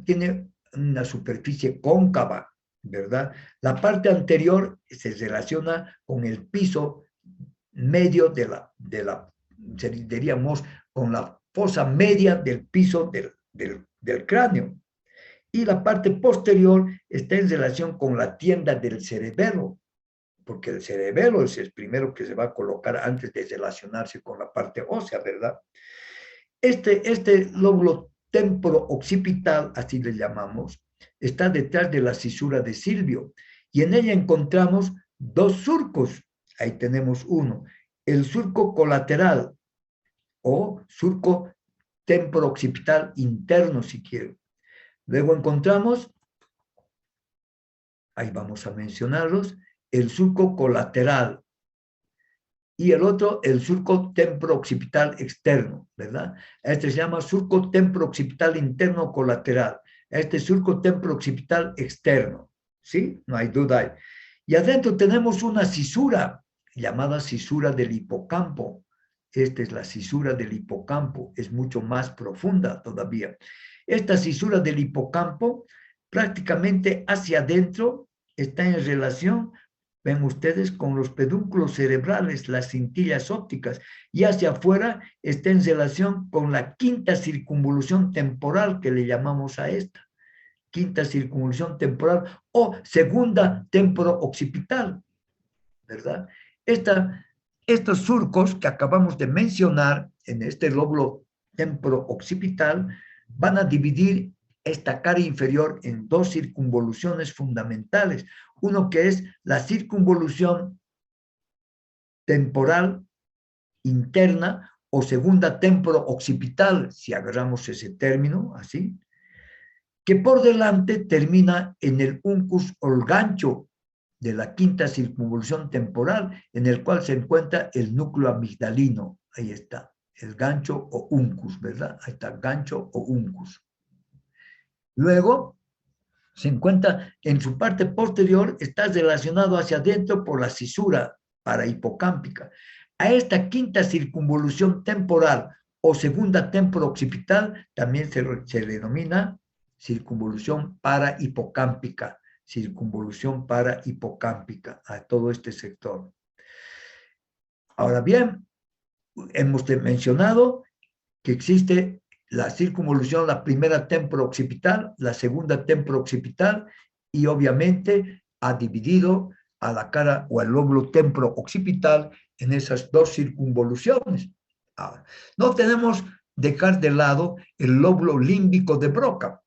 Tiene una superficie cóncava, ¿verdad? La parte anterior se relaciona con el piso medio diríamos, con la fosa media del piso del cráneo. Y la parte posterior está en relación con la tienda del cerebelo, porque el cerebelo es el primero que se va a colocar antes de relacionarse con la parte ósea, ¿verdad? Este lóbulo temporo-occipital, así le llamamos, está detrás de la cisura de Silvio, y en ella encontramos 2 surcos. Ahí tenemos uno, el surco colateral, o surco temporo-occipital interno, si quieren. Luego encontramos, ahí vamos a mencionarlos, el surco colateral, y el otro, el surco temporo-occipital externo, ¿verdad? Este se llama surco temporo-occipital interno colateral. Este surco temporo-occipital externo, ¿sí? No hay duda ahí. Y adentro tenemos una cisura, llamada cisura del hipocampo. Esta es la cisura del hipocampo, es mucho más profunda todavía. Esta cisura del hipocampo, prácticamente hacia adentro, está en relación, ven ustedes, con los pedúnculos cerebrales, las cintillas ópticas, y hacia afuera está en relación con la quinta circunvolución temporal, que le llamamos a esta, quinta circunvolución temporal o segunda temporo-occipital, ¿verdad? Estos surcos que acabamos de mencionar en este lóbulo temporo-occipital van a dividir esta cara inferior en 2 circunvoluciones fundamentales. Uno que es la circunvolución temporal interna o segunda temporo-occipital, si agarramos ese término así, que por delante termina en el uncus o el gancho de la quinta circunvolución temporal, en el cual se encuentra el núcleo amigdalino. Ahí está, el gancho o uncus, ¿verdad? Ahí está, gancho o uncus. Luego, se encuentra en su parte posterior, está relacionado hacia adentro por la cisura parahipocámpica. A esta quinta circunvolución temporal o segunda temporo-occipital también se le denomina circunvolución parahipocámpica, a todo este sector. Ahora bien, hemos mencionado que existe la circunvolución, la primera temporo-occipital, la segunda temporo-occipital, y obviamente ha dividido a la cara o al lóbulo temporo-occipital en esas 2 circunvoluciones. Ahora, no tenemos dejar de lado el lóbulo límbico de Broca.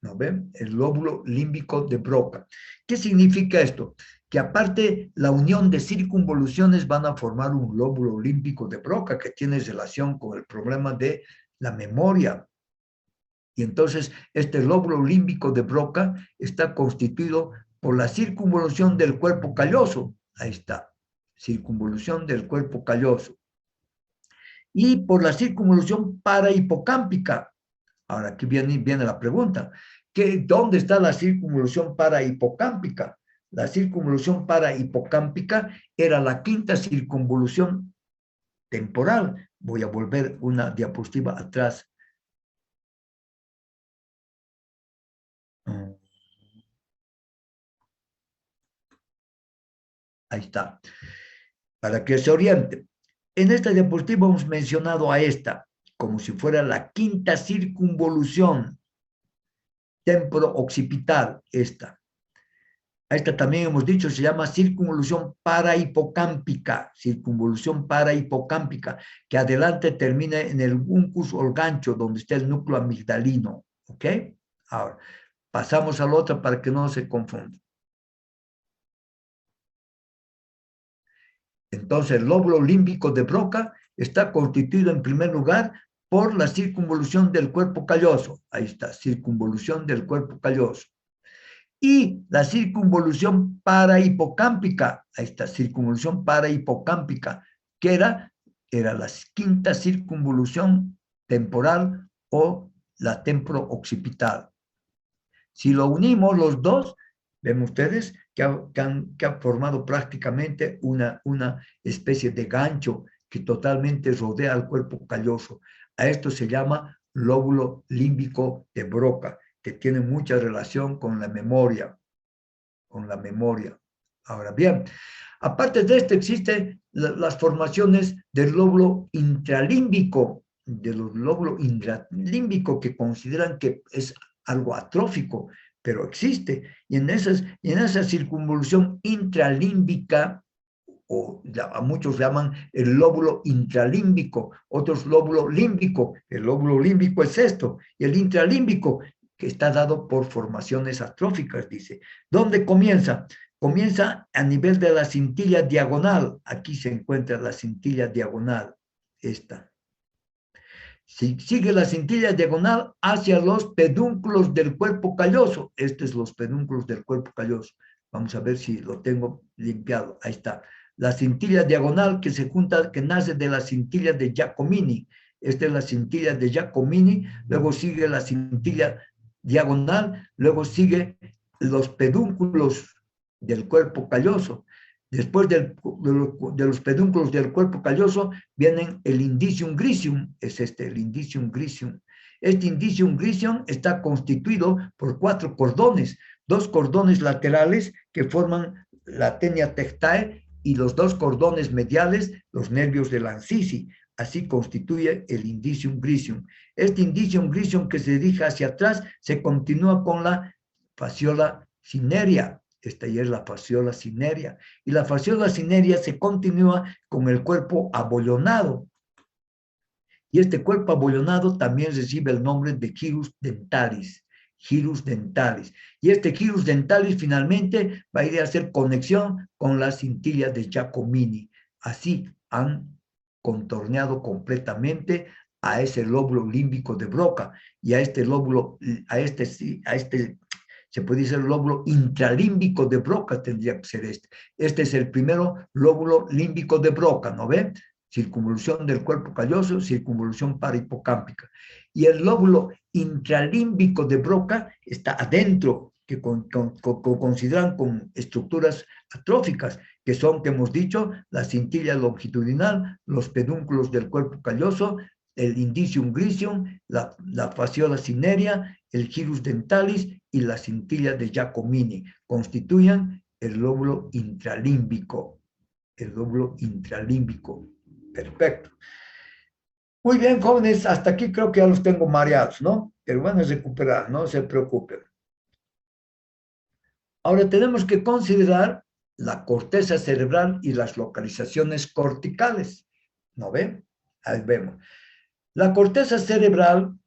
¿No ven? El lóbulo límbico de Broca. ¿Qué significa esto? Que aparte la unión de circunvoluciones van a formar un lóbulo límbico de Broca que tiene relación con el problema de la memoria. Y entonces este lóbulo límbico de Broca está constituido por la circunvolución del cuerpo calloso. Ahí está, circunvolución del cuerpo calloso. Y por la circunvolución parahipocámpica. Ahora aquí viene la pregunta. ¿Dónde está la circunvolución parahipocámpica? La circunvolución parahipocámpica era la quinta circunvolución temporal. Voy a volver una diapositiva atrás. Ahí está. Para que se oriente. En esta diapositiva hemos mencionado a esta como si fuera la quinta circunvolución temporo-occipital, esta. A esta también hemos dicho, se llama circunvolución parahipocámpica, que adelante termina en el uncus o el gancho, donde está el núcleo amigdalino, ¿ok? Ahora, pasamos a la otra para que no se confunda. Entonces, el lóbulo límbico de Broca está constituido en primer lugar por la circunvolución del cuerpo calloso. Ahí está, circunvolución del cuerpo calloso. Y la circunvolución parahipocámpica. Ahí está, circunvolución parahipocámpica, que era la quinta circunvolución temporal o la temporo-occipital. Si lo unimos los dos, ven ustedes que ha formado prácticamente una especie de gancho que totalmente rodea al cuerpo calloso. A esto se llama lóbulo límbico de Broca, que tiene mucha relación con la memoria. Ahora bien, aparte de esto existen las formaciones del lóbulo intralímbico, que consideran que es algo atrófico, pero existe. Y en esa circunvolución intralímbica, a muchos llaman el lóbulo intralímbico, otros lóbulo límbico. El lóbulo límbico es esto, y el intralímbico, que está dado por formaciones atróficas, dice. ¿Dónde comienza? Comienza a nivel de la cintilla diagonal. Aquí se encuentra la cintilla diagonal, esta. Si sigue la cintilla diagonal hacia los pedúnculos del cuerpo calloso. Estos son los pedúnculos del cuerpo calloso. Vamos a ver si lo tengo limpiado. Ahí está. La cintilla diagonal que nace de la cintilla de Giacomini. Esta es la cintilla de Giacomini. Luego sigue la cintilla diagonal. Luego sigue los pedúnculos del cuerpo calloso. Después de los pedúnculos del cuerpo calloso vienen el indicium gricium, es el indicium gricium. Este indicium gricium está constituido por 4 cordones, 2 cordones laterales que forman la tenia tectae y los 2 cordones mediales, los nervios de Lancisi. Así constituye el indicium gricium. Este indicium gricium que se dirige hacia atrás se continúa con la fasciola cinerea. Esta ya es la fasciola cinerea. Y la fasciola cinerea se continúa con el cuerpo abollonado. Y este cuerpo abollonado también recibe el nombre de gyrus dentalis. Gyrus dentalis. Y este gyrus dentalis finalmente va a ir a hacer conexión con la cintilla de Giacomini. Así han contorneado completamente a ese lóbulo límbico de Broca y a este lóbulo, se puede decir el lóbulo intralímbico de Broca tendría que ser este. Este es el primero lóbulo límbico de Broca, ¿no ve? Circunvolución del cuerpo calloso, circunvolución parahipocámpica. Y el lóbulo intralímbico de Broca está adentro, que consideran con estructuras atróficas, que son, que hemos dicho, la cintilla longitudinal, los pedúnculos del cuerpo calloso, el indicium gricium, la fasciola cinerea, el gyrus dentalis y la cintilla de Giacomini. Constituyen el lóbulo intralímbico. El lóbulo intralímbico. Perfecto. Muy bien, jóvenes, hasta aquí creo que ya los tengo mareados, ¿no? Pero van a recuperar, no se preocupen. Ahora tenemos que considerar la corteza cerebral y las localizaciones corticales. ¿No ven? Ahí vemos. La corteza cerebral,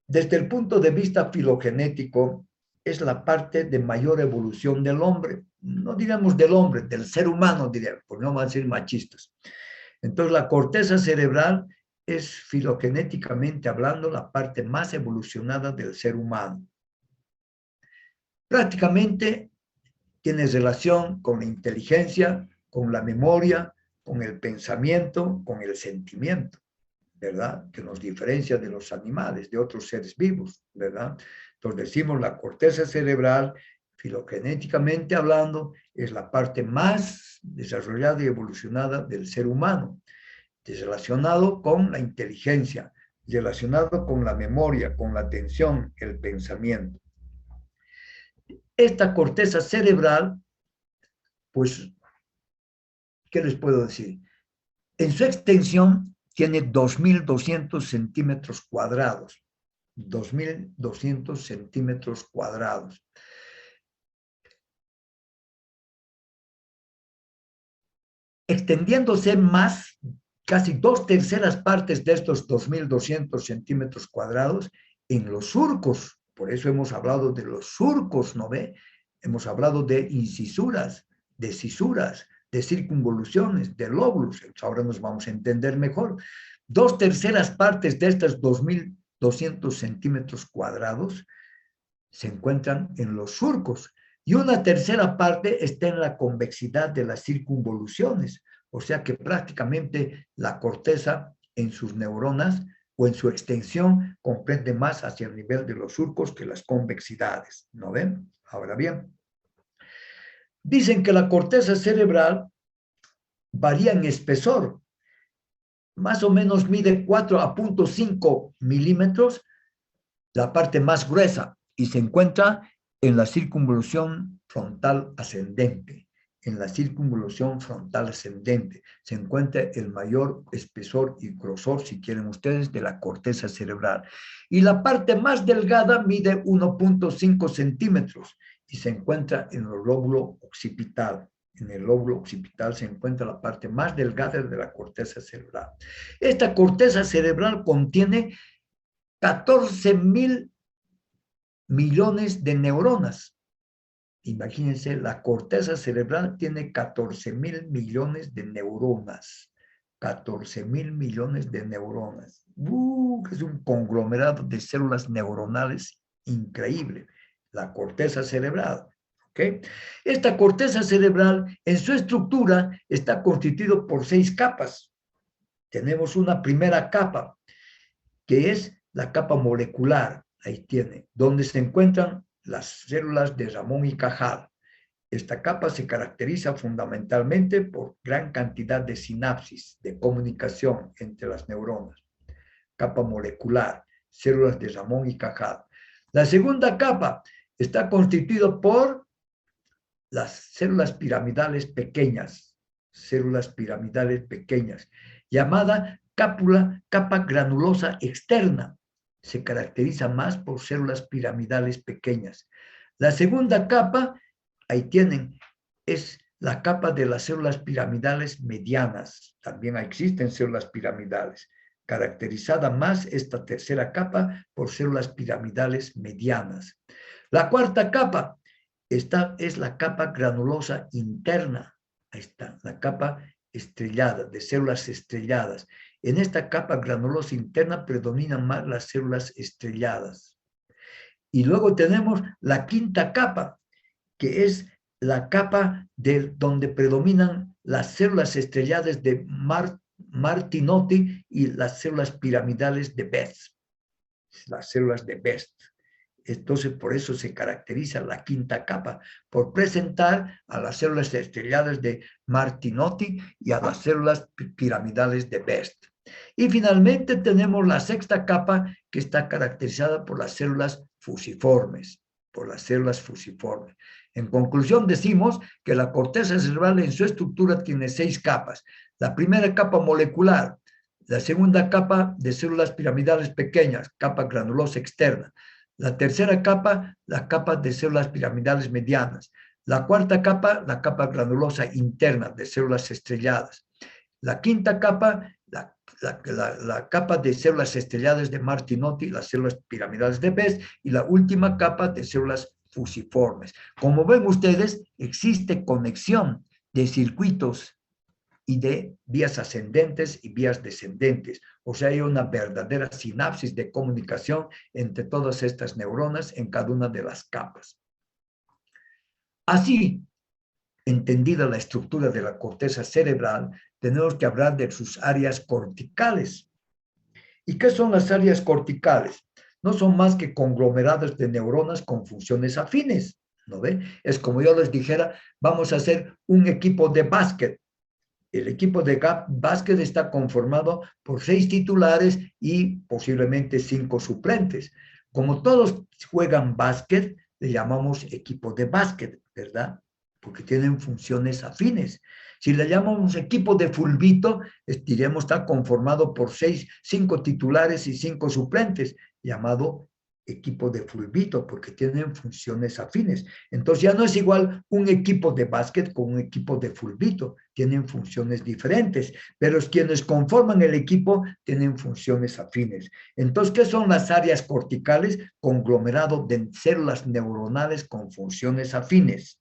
desde el punto de vista filogenético, es la parte de mayor evolución del hombre. No diremos del hombre, del ser humano, diremos, porque no van a ser machistas. Entonces, la corteza cerebral es filogenéticamente hablando la parte más evolucionada del ser humano. Prácticamente tiene relación con la inteligencia, con la memoria, con el pensamiento, con el sentimiento, ¿verdad? Que nos diferencia de los animales, de otros seres vivos, ¿verdad? Entonces decimos la corteza cerebral, filogenéticamente hablando, es la parte más desarrollada y evolucionada del ser humano, relacionado con la inteligencia, relacionado con la memoria, con la atención, el pensamiento. Esta corteza cerebral, pues, ¿qué les puedo decir? En su extensión tiene 2.200 centímetros cuadrados. 2.200 centímetros cuadrados. Extendiéndose más, casi 2/3 partes de estos 2.200 centímetros cuadrados en los surcos. Por eso hemos hablado de los surcos, ¿no ve? Hemos hablado de incisuras, de cisuras, de circunvoluciones, de lóbulos. Ahora nos vamos a entender mejor. 2/3 partes de estas 2.200 centímetros cuadrados se encuentran en los surcos y una tercera parte está en la convexidad de las circunvoluciones, o sea que prácticamente la corteza en sus neuronas o en su extensión comprende más hacia el nivel de los surcos que las convexidades, ¿no ven? Ahora bien, dicen que la corteza cerebral varía en espesor, más o menos mide 4,5 milímetros, la parte más gruesa, y se encuentra en la circunvolución frontal ascendente. En la circunvolución frontal ascendente se encuentra el mayor espesor y grosor, si quieren ustedes, de la corteza cerebral. Y la parte más delgada mide 1,5 centímetros y se encuentra en el lóbulo occipital. En el lóbulo occipital se encuentra la parte más delgada de la corteza cerebral. Esta corteza cerebral contiene 14.000 millones de neuronas. Imagínense, la corteza cerebral tiene 14.000 millones de neuronas. 14.000 millones de neuronas. Es un conglomerado de células neuronales increíble. La corteza cerebral. ¿Okay? Esta corteza cerebral, en su estructura, está constituido por 6 capas. Tenemos una primera capa, que es la capa molecular. Ahí tiene, donde se encuentran las células de Ramón y Cajal. Esta capa se caracteriza fundamentalmente por gran cantidad de sinapsis, de comunicación entre las neuronas. Capa molecular, células de Ramón y Cajal. La segunda capa está constituida por las células piramidales pequeñas, llamada capa granulosa externa. Se caracteriza más por células piramidales pequeñas. La segunda capa, ahí tienen, es la capa de las células piramidales medianas. También existen células piramidales. Caracterizada más esta tercera capa por células piramidales medianas. La cuarta capa, esta es la capa granulosa interna. Ahí está, la capa estrellada, de células estrelladas. En esta capa granulosa interna predominan más las células estrelladas. Y luego tenemos la quinta capa, que es la capa donde predominan las células estrelladas de Martinotti y las células piramidales de Best. Las células de Best. Entonces, por eso se caracteriza la quinta capa, por presentar a las células estrelladas de Martinotti y a las células piramidales de Best. Y finalmente tenemos la sexta capa, que está caracterizada por las células fusiformes, En conclusión, decimos que la corteza cerebral en su estructura tiene 6 capas. La primera capa molecular, la segunda capa de células piramidales pequeñas, capa granulosa externa. La tercera capa, la capa de células piramidales medianas. La cuarta capa, la capa granulosa interna de células estrelladas. La quinta capa, la la capa de células estrelladas de Martinotti, las células piramidales de Best, y la última capa de células fusiformes. Como ven ustedes, existe conexión de circuitos y de vías ascendentes y vías descendentes. O sea, hay una verdadera sinapsis de comunicación entre todas estas neuronas en cada una de las capas. Así, entendida la estructura de la corteza cerebral, tenemos que hablar de sus áreas corticales. ¿Y qué son las áreas corticales? No son más que conglomerados de neuronas con funciones afines, ¿no ve? Es como yo les dijera, vamos a hacer un equipo de básquet. El equipo de básquet está conformado por 6 titulares y posiblemente 5 suplentes. Como todos juegan básquet, le llamamos equipo de básquet, ¿verdad? Porque tienen funciones afines. Si le llamamos equipo de fulbito, diríamos está conformado por 5 titulares y 5 suplentes, llamado equipo de fulbito, porque tienen funciones afines. Entonces ya no es igual un equipo de básquet con un equipo de fulbito, tienen funciones diferentes, pero quienes conforman el equipo tienen funciones afines. Entonces, ¿qué son las áreas corticales? Conglomerado de células neuronales con funciones afines,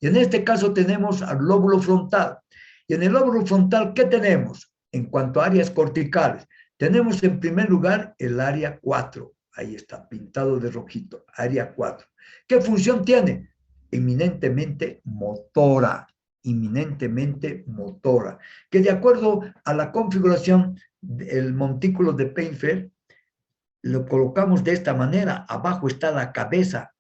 Y en este caso tenemos al lóbulo frontal. Y en el lóbulo frontal, ¿qué tenemos? En cuanto a áreas corticales, tenemos en primer lugar el área 4. Ahí está, pintado de rojito, área 4. ¿Qué función tiene? Eminentemente motora, que de acuerdo a la configuración del montículo de Painter, lo colocamos de esta manera. Abajo está la cabeza,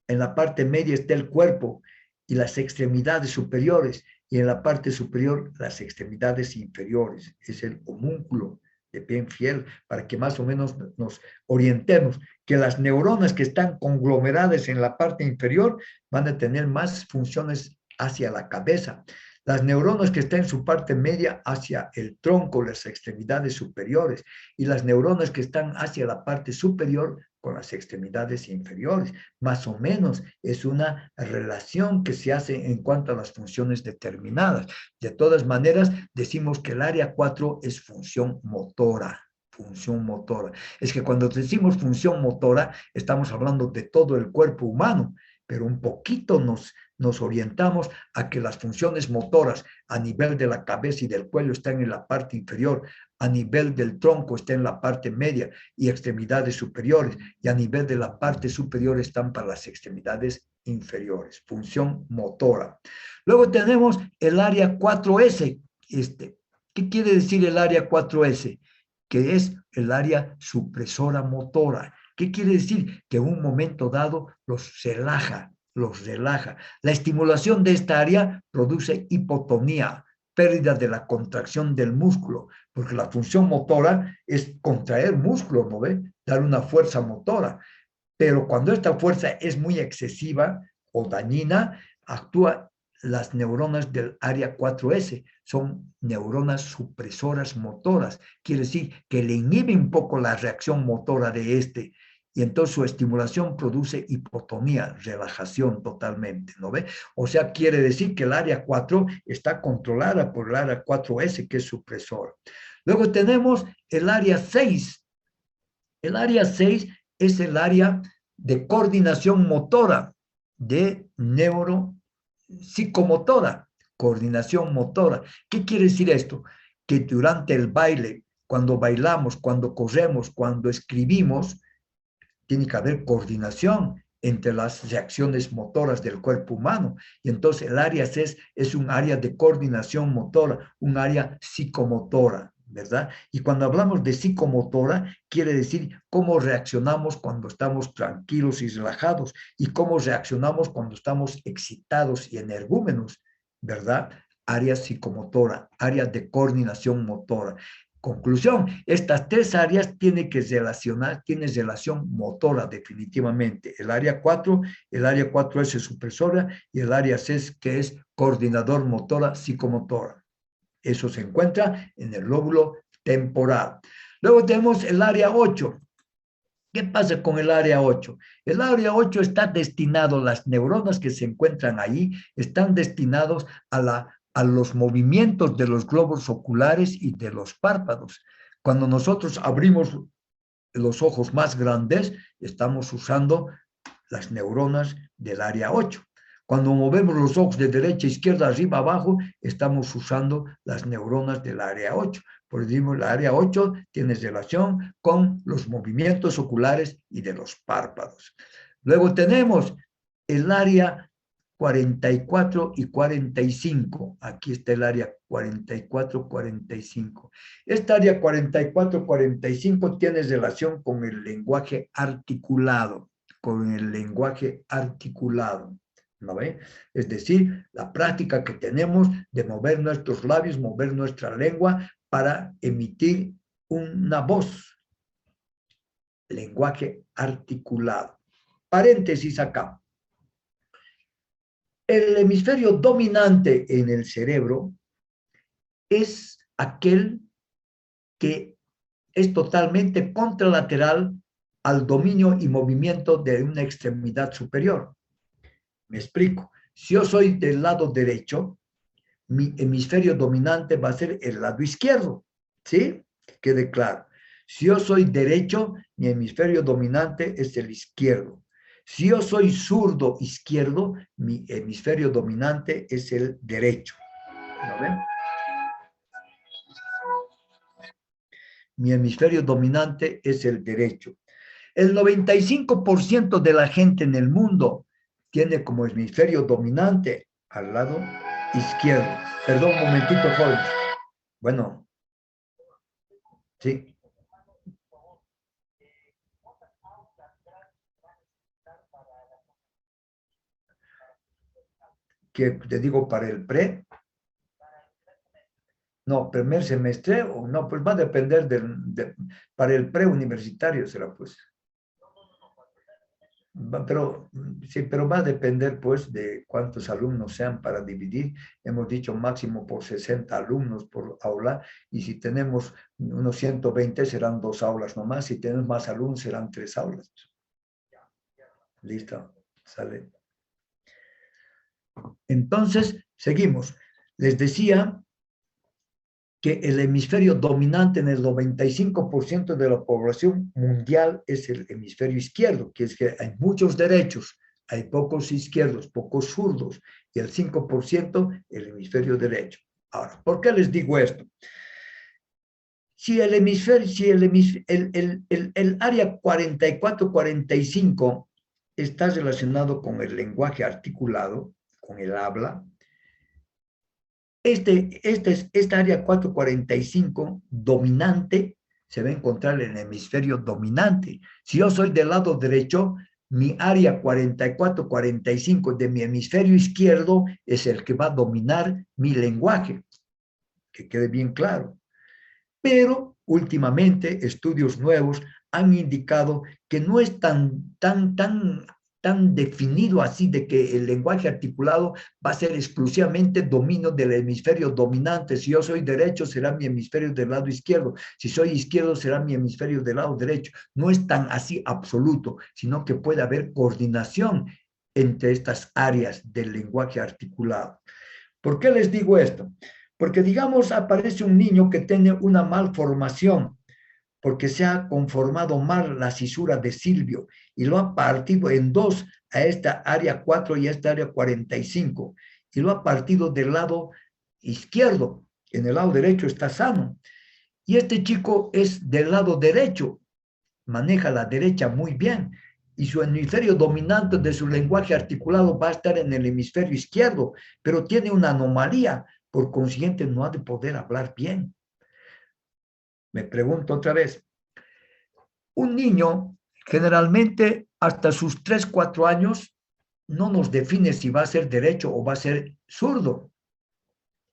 en la parte media está el cuerpo y las extremidades superiores, y en la parte superior las extremidades inferiores. Es el homúnculo de Painter, para que más o menos nos orientemos, que las neuronas que están conglomeradas en la parte inferior van a tener más funciones hacia la cabeza. Las neuronas que están en su parte media hacia el tronco, las extremidades superiores, y las neuronas que están hacia la parte superior con las extremidades inferiores. Más o menos es una relación que se hace en cuanto a las funciones determinadas. De todas maneras, decimos que el área 4 es función motora. Es que cuando decimos función motora, estamos hablando de todo el cuerpo humano, pero un poquito nos orientamos a que las funciones motoras a nivel de la cabeza y del cuello están en la parte inferior, a nivel del tronco está en la parte media y extremidades superiores, y a nivel de la parte superior están para las extremidades inferiores, función motora. Luego tenemos el área 4S. ¿Qué quiere decir el área 4S? Que es el área supresora motora. ¿Qué quiere decir? Que en un momento dado los relaja. La estimulación de esta área produce hipotonía, pérdida de la contracción del músculo, porque la función motora es contraer músculo, ¿no ve? Dar una fuerza motora. Pero cuando esta fuerza es muy excesiva o dañina, actúa las neuronas del área 4S, son neuronas supresoras motoras, quiere decir que le inhibe un poco la reacción motora de y entonces su estimulación produce hipotonía, relajación totalmente, ¿no ve? O sea, quiere decir que el área 4 está controlada por el área 4S, que es supresor. Luego tenemos el área 6. El área 6 es el área de coordinación motora, de neuropsicomotora, coordinación motora. ¿Qué quiere decir esto? Que durante el baile, cuando bailamos, cuando corremos, cuando escribimos, tiene que haber coordinación entre las reacciones motoras del cuerpo humano. Y entonces el área 6 es un área de coordinación motora, un área psicomotora, ¿verdad? Y cuando hablamos de psicomotora, quiere decir cómo reaccionamos cuando estamos tranquilos y relajados y cómo reaccionamos cuando estamos excitados y energúmenos, ¿verdad? Área psicomotora, área de coordinación motora. Conclusión, estas 3 áreas tienen relación motora definitivamente. El área 4, el área 4S supresora y el área 6 que es coordinador motora psicomotora. Eso se encuentra en el lóbulo temporal. Luego tenemos el área 8. ¿Qué pasa con el área 8? El área 8 está destinado, las neuronas que se encuentran ahí están destinados a la a los movimientos de los globos oculares y de los párpados. Cuando nosotros abrimos los ojos más grandes, estamos usando las neuronas del área 8. Cuando movemos los ojos de derecha a izquierda, arriba abajo, estamos usando las neuronas del área 8. Por eso decimos, el área 8 tiene relación con los movimientos oculares y de los párpados. Luego tenemos el área 44 y 45. Aquí está el área 44, 45. Esta área 44, 45 tiene relación con el lenguaje articulado, ¿no ve? Es decir, la práctica que tenemos de mover nuestros labios, mover nuestra lengua para emitir una voz. Lenguaje articulado. Paréntesis acá. El hemisferio dominante en el cerebro es aquel que es totalmente contralateral al dominio y movimiento de una extremidad superior. Me explico. Si yo soy del lado derecho, mi hemisferio dominante va a ser el lado izquierdo, ¿sí? Que quede claro. Si yo soy derecho, mi hemisferio dominante es el izquierdo. Si yo soy zurdo izquierdo, mi hemisferio dominante es el derecho. ¿Lo ven? Mi hemisferio dominante es el derecho. El 95% de la gente en el mundo tiene como hemisferio dominante al lado izquierdo. Perdón, un momentito, joven. Bueno, sí. ¿Qué te digo para el pre? No, primer semestre o no, pues va a depender para el preuniversitario será pues. Pero sí, pero va a depender pues de cuántos alumnos sean para dividir. Hemos dicho máximo por 60 alumnos por aula y si tenemos unos 120 serán 2 aulas nomás. Si tenemos más alumnos serán 3 aulas. Listo, sale. Entonces, seguimos. Les decía que el hemisferio dominante en el 95% de la población mundial es el hemisferio izquierdo, que es que hay muchos derechos, hay pocos izquierdos, pocos zurdos, y el 5% el hemisferio derecho. Ahora, ¿por qué les digo esto? Si el hemisferio, si el área 44-45 está relacionado con el lenguaje articulado, con el habla, esta área 445 dominante se va a encontrar en el hemisferio dominante. Si yo soy del lado derecho, mi área 44-45 de mi hemisferio izquierdo es el que va a dominar mi lenguaje. Que quede bien claro. Pero últimamente estudios nuevos han indicado que no es tan definido así de que el lenguaje articulado va a ser exclusivamente dominio del hemisferio dominante. Si yo soy derecho, será mi hemisferio del lado izquierdo. Si soy izquierdo, será mi hemisferio del lado derecho. No es tan así absoluto, sino que puede haber coordinación entre estas áreas del lenguaje articulado. ¿Por qué les digo esto? Porque, digamos, aparece un niño que tiene una malformación, porque se ha conformado mal la cisura de Silvio y lo ha partido en dos a esta área 4 y a esta área 45, y lo ha partido del lado izquierdo, en el lado derecho está sano. Y este chico es del lado derecho, maneja la derecha muy bien, y su hemisferio dominante de su lenguaje articulado va a estar en el hemisferio izquierdo, pero tiene una anomalía, por consiguiente no ha de poder hablar bien. Me pregunto otra vez, un niño generalmente hasta sus 3, 4 años no nos define si va a ser derecho o va a ser zurdo.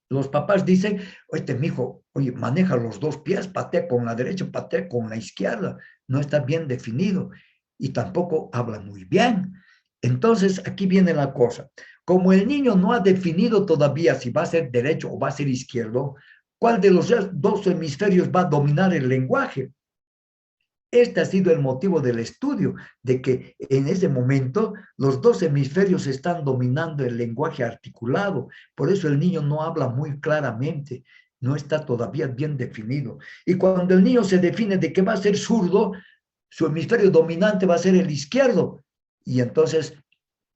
Los papás dicen, oye, mijo, oye, maneja los 2 pies, patea con la derecha, patea con la izquierda. No está bien definido y tampoco habla muy bien. Entonces, aquí viene la cosa. Como el niño no ha definido todavía si va a ser derecho o va a ser izquierdo, ¿cuál de los 2 hemisferios va a dominar el lenguaje? Este ha sido el motivo del estudio, de que en ese momento los dos hemisferios están dominando el lenguaje articulado. Por eso el niño no habla muy claramente, no está todavía bien definido. Y cuando el niño se define de que va a ser zurdo, su hemisferio dominante va a ser el izquierdo. Y entonces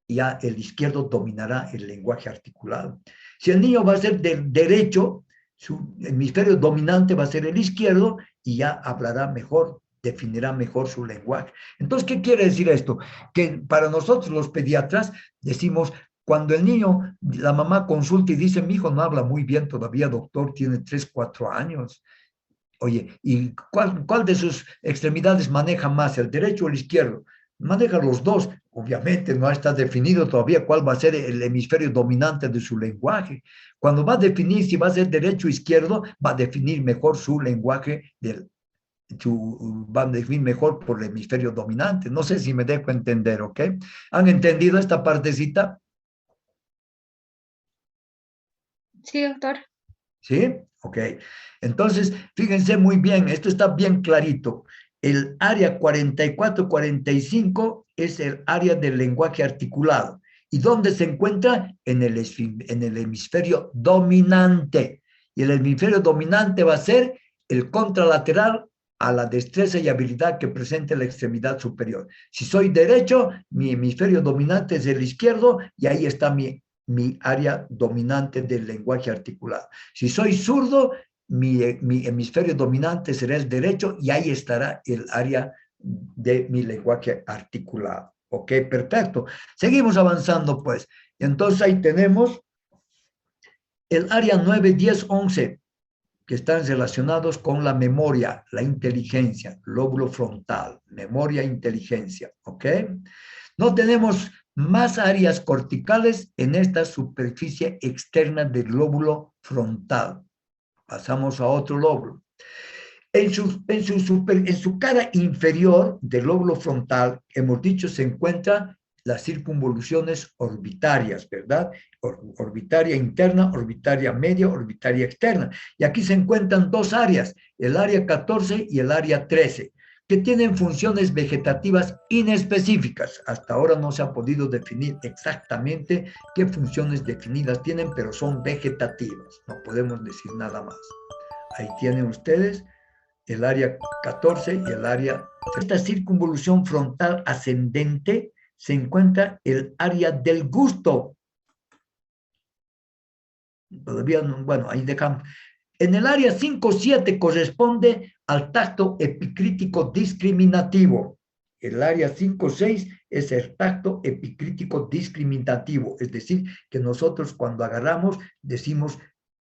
ya el izquierdo dominará el lenguaje articulado. Si el niño va a ser del derecho, su hemisferio dominante va a ser el izquierdo y ya hablará mejor, definirá mejor su lenguaje. Entonces, ¿qué quiere decir esto? Que para nosotros los pediatras decimos, cuando el niño, la mamá consulta y dice, mi hijo no habla muy bien todavía, doctor, tiene 3, 4 años. Oye, ¿y cuál de sus extremidades maneja más, el derecho o el izquierdo? Maneja los dos. Obviamente no está definido todavía cuál va a ser el hemisferio dominante de su lenguaje. Cuando va a definir si va a ser derecho o izquierdo, va a definir mejor su lenguaje, va a definir mejor por el hemisferio dominante. No sé si me dejo entender, ¿ok? ¿Han entendido esta partecita? Sí, doctor. ¿Sí? Ok. Entonces, fíjense muy bien, esto está bien clarito. El área 44-45 es el área del lenguaje articulado. ¿Y dónde se encuentra? En el hemisferio dominante. Y el hemisferio dominante va a ser el contralateral a la destreza y habilidad que presente la extremidad superior. Si soy derecho, mi hemisferio dominante es el izquierdo y ahí está mi área dominante del lenguaje articulado. Si soy zurdo, mi hemisferio dominante será el derecho y ahí estará el área de mi lenguaje articulado. Ok, perfecto. Seguimos avanzando, pues. Entonces ahí tenemos el área 9, 10, 11, que están relacionados con la memoria, la inteligencia, lóbulo frontal, memoria, inteligencia. Ok. No tenemos más áreas corticales en esta superficie externa del lóbulo frontal. Pasamos a otro lóbulo. En su cara inferior del lóbulo frontal, hemos dicho, se encuentran las circunvoluciones orbitarias, ¿verdad? Orbitaria interna, orbitaria media, orbitaria externa. Y aquí se encuentran dos áreas, el área 14 y el área 13, que tienen funciones vegetativas inespecíficas. Hasta ahora no se ha podido definir exactamente qué funciones definidas tienen, pero son vegetativas. No podemos decir nada más. Ahí tienen ustedes el área 14 y el área... Esta circunvolución frontal ascendente se encuentra el área del gusto. Todavía no, bueno, ahí dejamos. En el área 5-7 corresponde al tacto epicrítico discriminativo. El área 5-6 es el tacto epicrítico discriminativo, es decir, que nosotros cuando agarramos decimos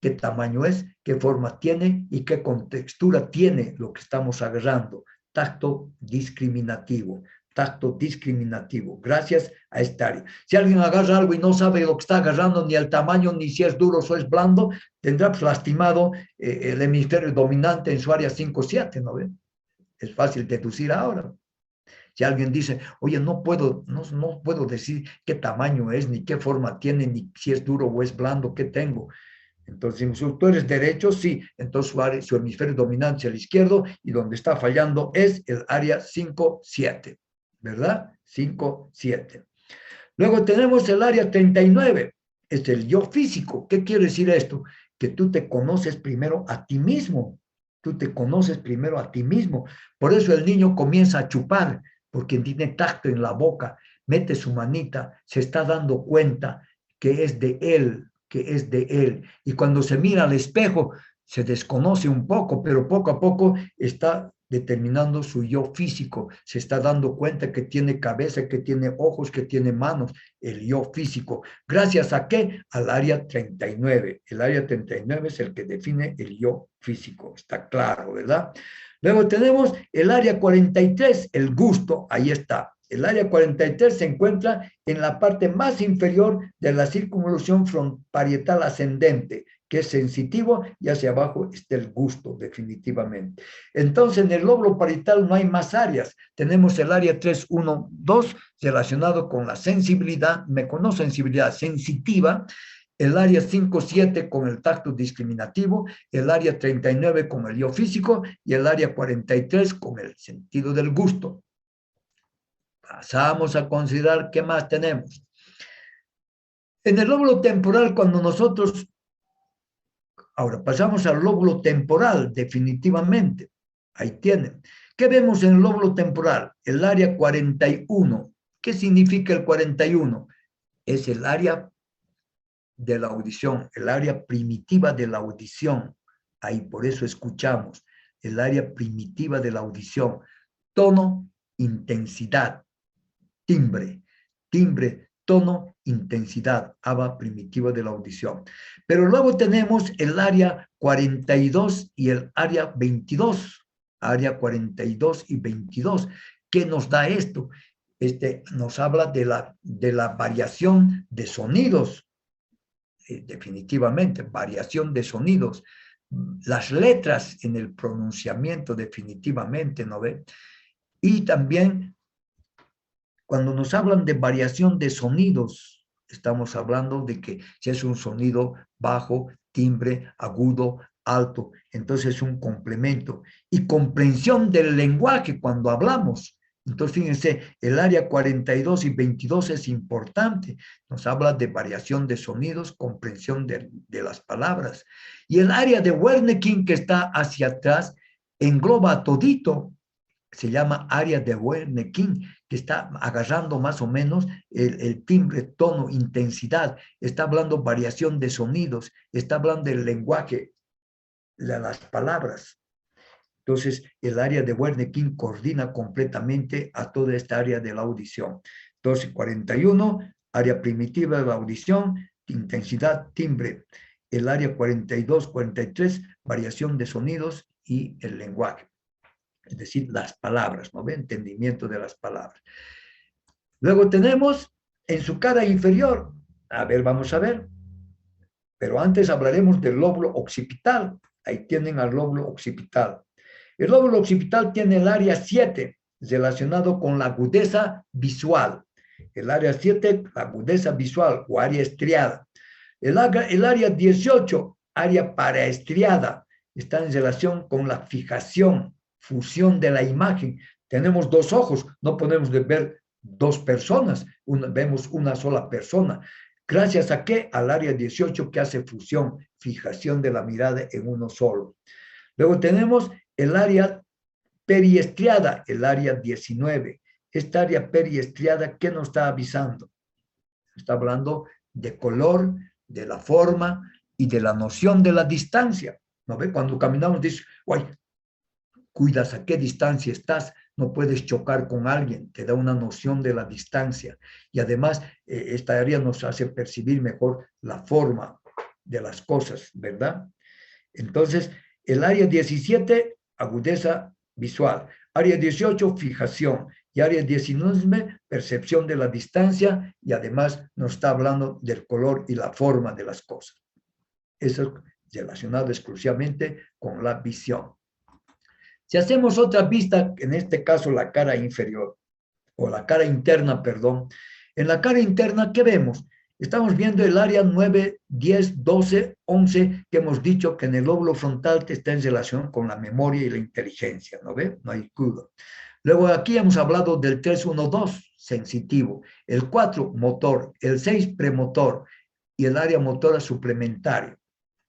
qué tamaño es, qué forma tiene y qué contextura tiene lo que estamos agarrando. Tacto discriminativo. Tacto discriminativo, gracias a esta área. Si alguien agarra algo y no sabe lo que está agarrando, ni el tamaño, ni si es duro o es blando, tendrá pues, lastimado el hemisferio dominante en su área 5-7, ¿no ven? Es fácil deducir ahora. Si alguien dice, oye, no puedo decir qué tamaño es, ni qué forma tiene, ni si es duro o es blando, qué tengo. Entonces, si tú eres derecho, sí, entonces su hemisferio dominante es el izquierdo y donde está fallando es el área 5-7, ¿verdad? 5-7. Luego tenemos el área 39, es el yo físico. ¿Qué quiere decir esto? Que tú te conoces primero a ti mismo. Tú te conoces primero a ti mismo. Por eso el niño comienza a chupar, porque tiene tacto en la boca, mete su manita, se está dando cuenta que es de él, que es de él. Y cuando se mira al espejo, se desconoce un poco, pero poco a poco está determinando su yo físico, se está dando cuenta que tiene cabeza, que tiene ojos, que tiene manos, el yo físico. ¿Gracias a qué? Al área 39. El área 39 es el que define el yo físico, está claro, ¿verdad? Luego tenemos el área 43, el gusto, ahí está. El área 43 se encuentra en la parte más inferior de la circunvolución parietal ascendente, que es sensitivo, y hacia abajo está el gusto, definitivamente. Entonces, en el lóbulo parietal no hay más áreas. Tenemos el área 3, 1, 2, relacionado con la sensibilidad, no sensibilidad, sensitiva, el área 5-7 con el tacto discriminativo, el área 39 con el yo físico y el área 43 con el sentido del gusto. Pasamos a considerar qué más tenemos. En el lóbulo temporal, cuando nosotros, ahora pasamos al lóbulo temporal, definitivamente, ahí tienen. ¿Qué vemos en el lóbulo temporal? El área 41. ¿Qué significa el 41? Es el área de la audición, el área primitiva de la audición. Ahí por eso escuchamos, el área primitiva de la audición. Tono, intensidad, timbre, tono, intensidad, ABA primitiva de la audición. Pero luego tenemos el área 42 y el área 22, área 42 y 22. ¿Qué nos da esto? Nos habla de la variación de sonidos, definitivamente, variación de sonidos, las letras en el pronunciamiento, definitivamente, ¿no ve? Y también, cuando nos hablan de variación de sonidos, estamos hablando de que si es un sonido bajo, timbre, agudo, alto, entonces es un complemento. Y comprensión del lenguaje cuando hablamos. Entonces, fíjense, el área 42 y 22 es importante. Nos habla de variación de sonidos, comprensión de las palabras. Y el área de Wernicke, que está hacia atrás, engloba todito. Se llama área de Wernicke, que está agarrando más o menos el timbre, tono, intensidad. Está hablando variación de sonidos, está hablando del lenguaje, de las palabras. Entonces, el área de Wernicke coordina completamente a toda esta área de la audición. Entonces, 41, área primitiva de la audición, intensidad, timbre. El área 42, 43, variación de sonidos y el lenguaje. Es decir, las palabras, ¿no ve? Entendimiento de las palabras. Luego tenemos en su cara inferior, a ver, vamos a ver. Pero antes hablaremos del lóbulo occipital. Ahí tienen al lóbulo occipital. El lóbulo occipital tiene el área 7, relacionado con la agudeza visual. El área 7, la agudeza visual o área estriada. El área 18, área paraestriada, está en relación con la fijación, fusión de la imagen. Tenemos dos ojos, no podemos ver dos personas, vemos una sola persona. ¿Gracias a qué? Al área 18 que hace fusión, fijación de la mirada en uno solo. Luego tenemos el área periestriada, el área 19. Esta área periestriada, ¿qué nos está avisando? Está hablando de color, de la forma y de la noción de la distancia. ¿No ve? Cuando caminamos dice, guay, cuidas a qué distancia estás, no puedes chocar con alguien, te da una noción de la distancia. Y además, esta área nos hace percibir mejor la forma de las cosas, ¿verdad? Entonces, el área 17, agudeza visual. Área 18, fijación. Y área 19, percepción de la distancia. Y además nos está hablando del color y la forma de las cosas. Eso es relacionado exclusivamente con la visión. Si hacemos otra vista, en este caso la cara inferior, o la cara interna, perdón. En la cara interna, ¿qué vemos? Estamos viendo el área 9, 10, 12, 11, que hemos dicho que en el lóbulo frontal está en relación con la memoria y la inteligencia, ¿no ve? No hay duda. Luego aquí hemos hablado del 3, 1, 2, sensitivo. El 4, motor. El 6, premotor. Y el área motora suplementaria.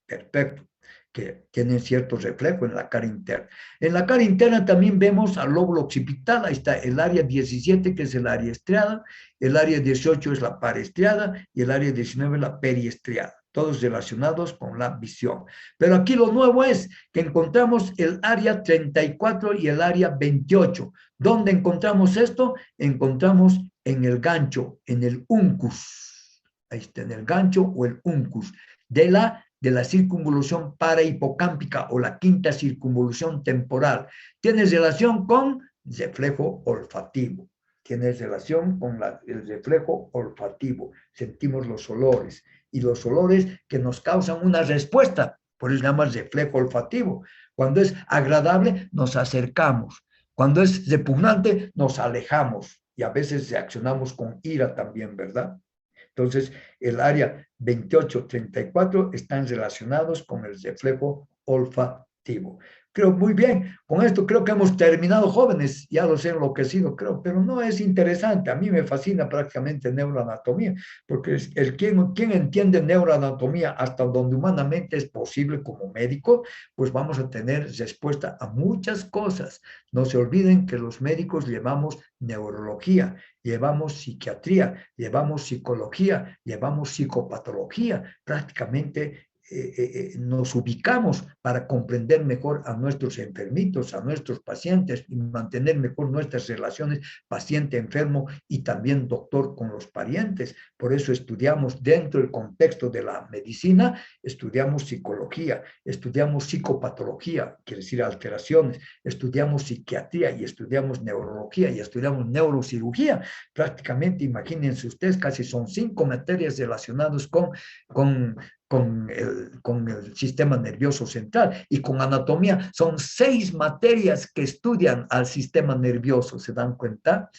Perfecto. Que tienen cierto reflejo en la cara interna. En la cara interna también vemos al lóbulo occipital, ahí está el área 17, que es el área estriada, el área 18 es la paraestriada y el área 19 la periestriada, todos relacionados con la visión. Pero aquí lo nuevo es que encontramos el área 34 y el área 28. ¿Dónde encontramos esto? Encontramos en el gancho, en el uncus. Ahí está, en el gancho o el uncus de la circunvolución parahipocámpica o la quinta circunvolución temporal. Tiene relación con reflejo olfativo. Tiene relación con el reflejo olfativo. Sentimos los olores y los olores que nos causan una respuesta. Por eso se llama reflejo olfativo. Cuando es agradable, nos acercamos. Cuando es repugnante, nos alejamos. Y a veces reaccionamos con ira también, ¿verdad? Entonces, el área 28-34 están relacionados con el reflejo olfativo. Creo muy bien, con esto creo que hemos terminado, jóvenes, ya los he enloquecido, creo, pero no es interesante. A mí me fascina prácticamente neuroanatomía, porque quien entiende neuroanatomía hasta donde humanamente es posible como médico, pues vamos a tener respuesta a muchas cosas. No se olviden que los médicos llevamos neurología, llevamos psiquiatría, llevamos psicología, llevamos psicopatología, prácticamente nos ubicamos para comprender mejor a nuestros enfermitos, a nuestros pacientes y mantener mejor nuestras relaciones paciente-enfermo y también doctor con los parientes. Por eso estudiamos dentro del contexto de la medicina, estudiamos psicología, estudiamos psicopatología, quiere decir alteraciones, estudiamos psiquiatría y estudiamos neurología y estudiamos neurocirugía. Prácticamente, imagínense ustedes, casi son 5 materias relacionadas con con el sistema nervioso central y con anatomía. Son 6 materias que estudian al sistema nervioso, ¿se dan cuenta?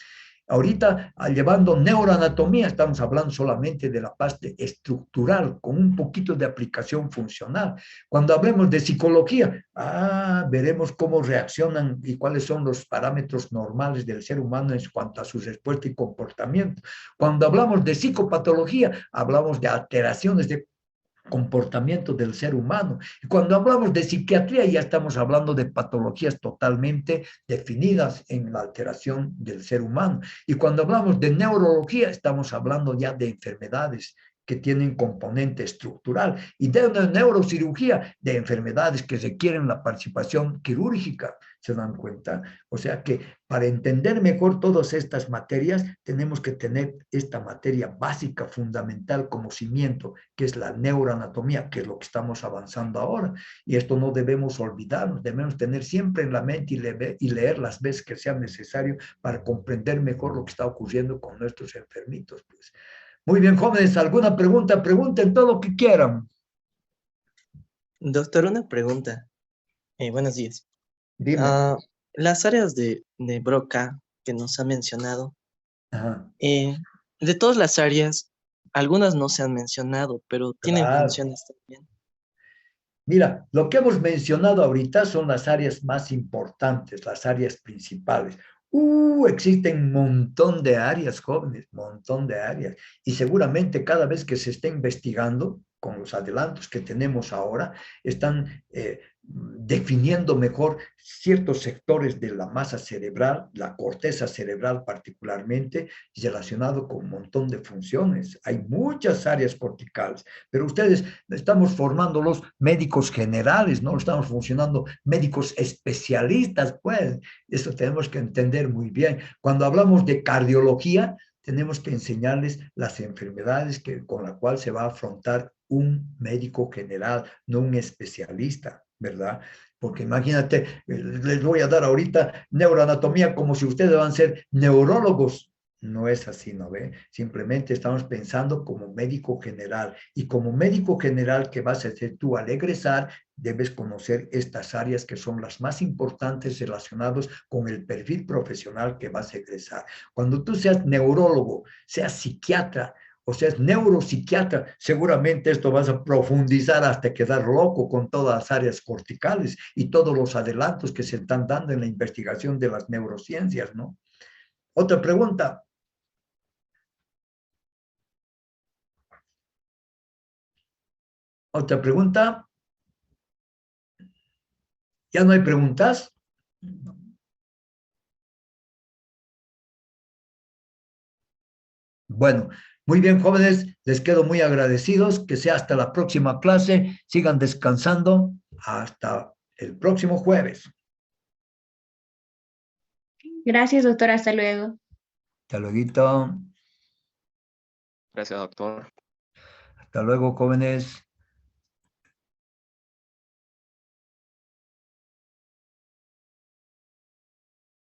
Ahorita, llevando neuroanatomía, estamos hablando solamente de la parte estructural, con un poquito de aplicación funcional. Cuando hablemos de psicología, veremos cómo reaccionan y cuáles son los parámetros normales del ser humano en cuanto a su respuesta y comportamiento. Cuando hablamos de psicopatología, hablamos de alteraciones de comportamiento del ser humano. Y cuando hablamos de psiquiatría ya estamos hablando de patologías totalmente definidas en la alteración del ser humano. Y cuando hablamos de neurología estamos hablando ya de enfermedades que tienen componente estructural y de neurocirugía de enfermedades que requieren la participación quirúrgica, ¿se dan cuenta? O sea que para entender mejor todas estas materias tenemos que tener esta materia básica, fundamental como cimiento, que es la neuroanatomía, que es lo que estamos avanzando ahora. Y esto no debemos olvidarnos, debemos tener siempre en la mente y leer las veces que sea necesario para comprender mejor lo que está ocurriendo con nuestros enfermitos. Pues. Muy bien, jóvenes, ¿alguna pregunta? Pregunten todo lo que quieran. Doctor, una pregunta. Buenos días. Dime. Las áreas de Broca que nos ha mencionado, Ajá. de todas las áreas, algunas no se han mencionado, pero tienen funciones también. Mira, lo que hemos mencionado ahorita son las áreas más importantes, las áreas principales. Existen un montón de áreas, jóvenes, montón de áreas. Y seguramente cada vez que se esté investigando, con los adelantos que tenemos ahora, están definiendo mejor ciertos sectores de la masa cerebral, la corteza cerebral particularmente, relacionado con un montón de funciones. Hay muchas áreas corticales, pero ustedes estamos formando los médicos generales, no estamos funcionando médicos especialistas, pues eso tenemos que entender muy bien. Cuando hablamos de cardiología, tenemos que enseñarles las enfermedades con las cuales se va a afrontar un médico general, no un especialista, ¿verdad? Porque imagínate, les voy a dar ahorita neuroanatomía como si ustedes van a ser neurólogos. No es así, ¿no ve? Simplemente estamos pensando como médico general. Y como médico general que vas a hacer tú al egresar, debes conocer estas áreas que son las más importantes relacionadas con el perfil profesional que vas a egresar. Cuando tú seas neurólogo, seas psiquiatra, o seas neuropsiquiatra, seguramente esto vas a profundizar hasta quedar loco con todas las áreas corticales y todos los adelantos que se están dando en la investigación de las neurociencias, ¿no? Otra pregunta. ¿Otra pregunta? ¿Ya no hay preguntas? Bueno, muy bien, jóvenes, les quedo muy agradecidos. Que sea hasta la próxima clase. Sigan descansando. Hasta el próximo jueves. Gracias, doctor. Hasta luego. Hasta luego. Gracias, doctor. Hasta luego, jóvenes.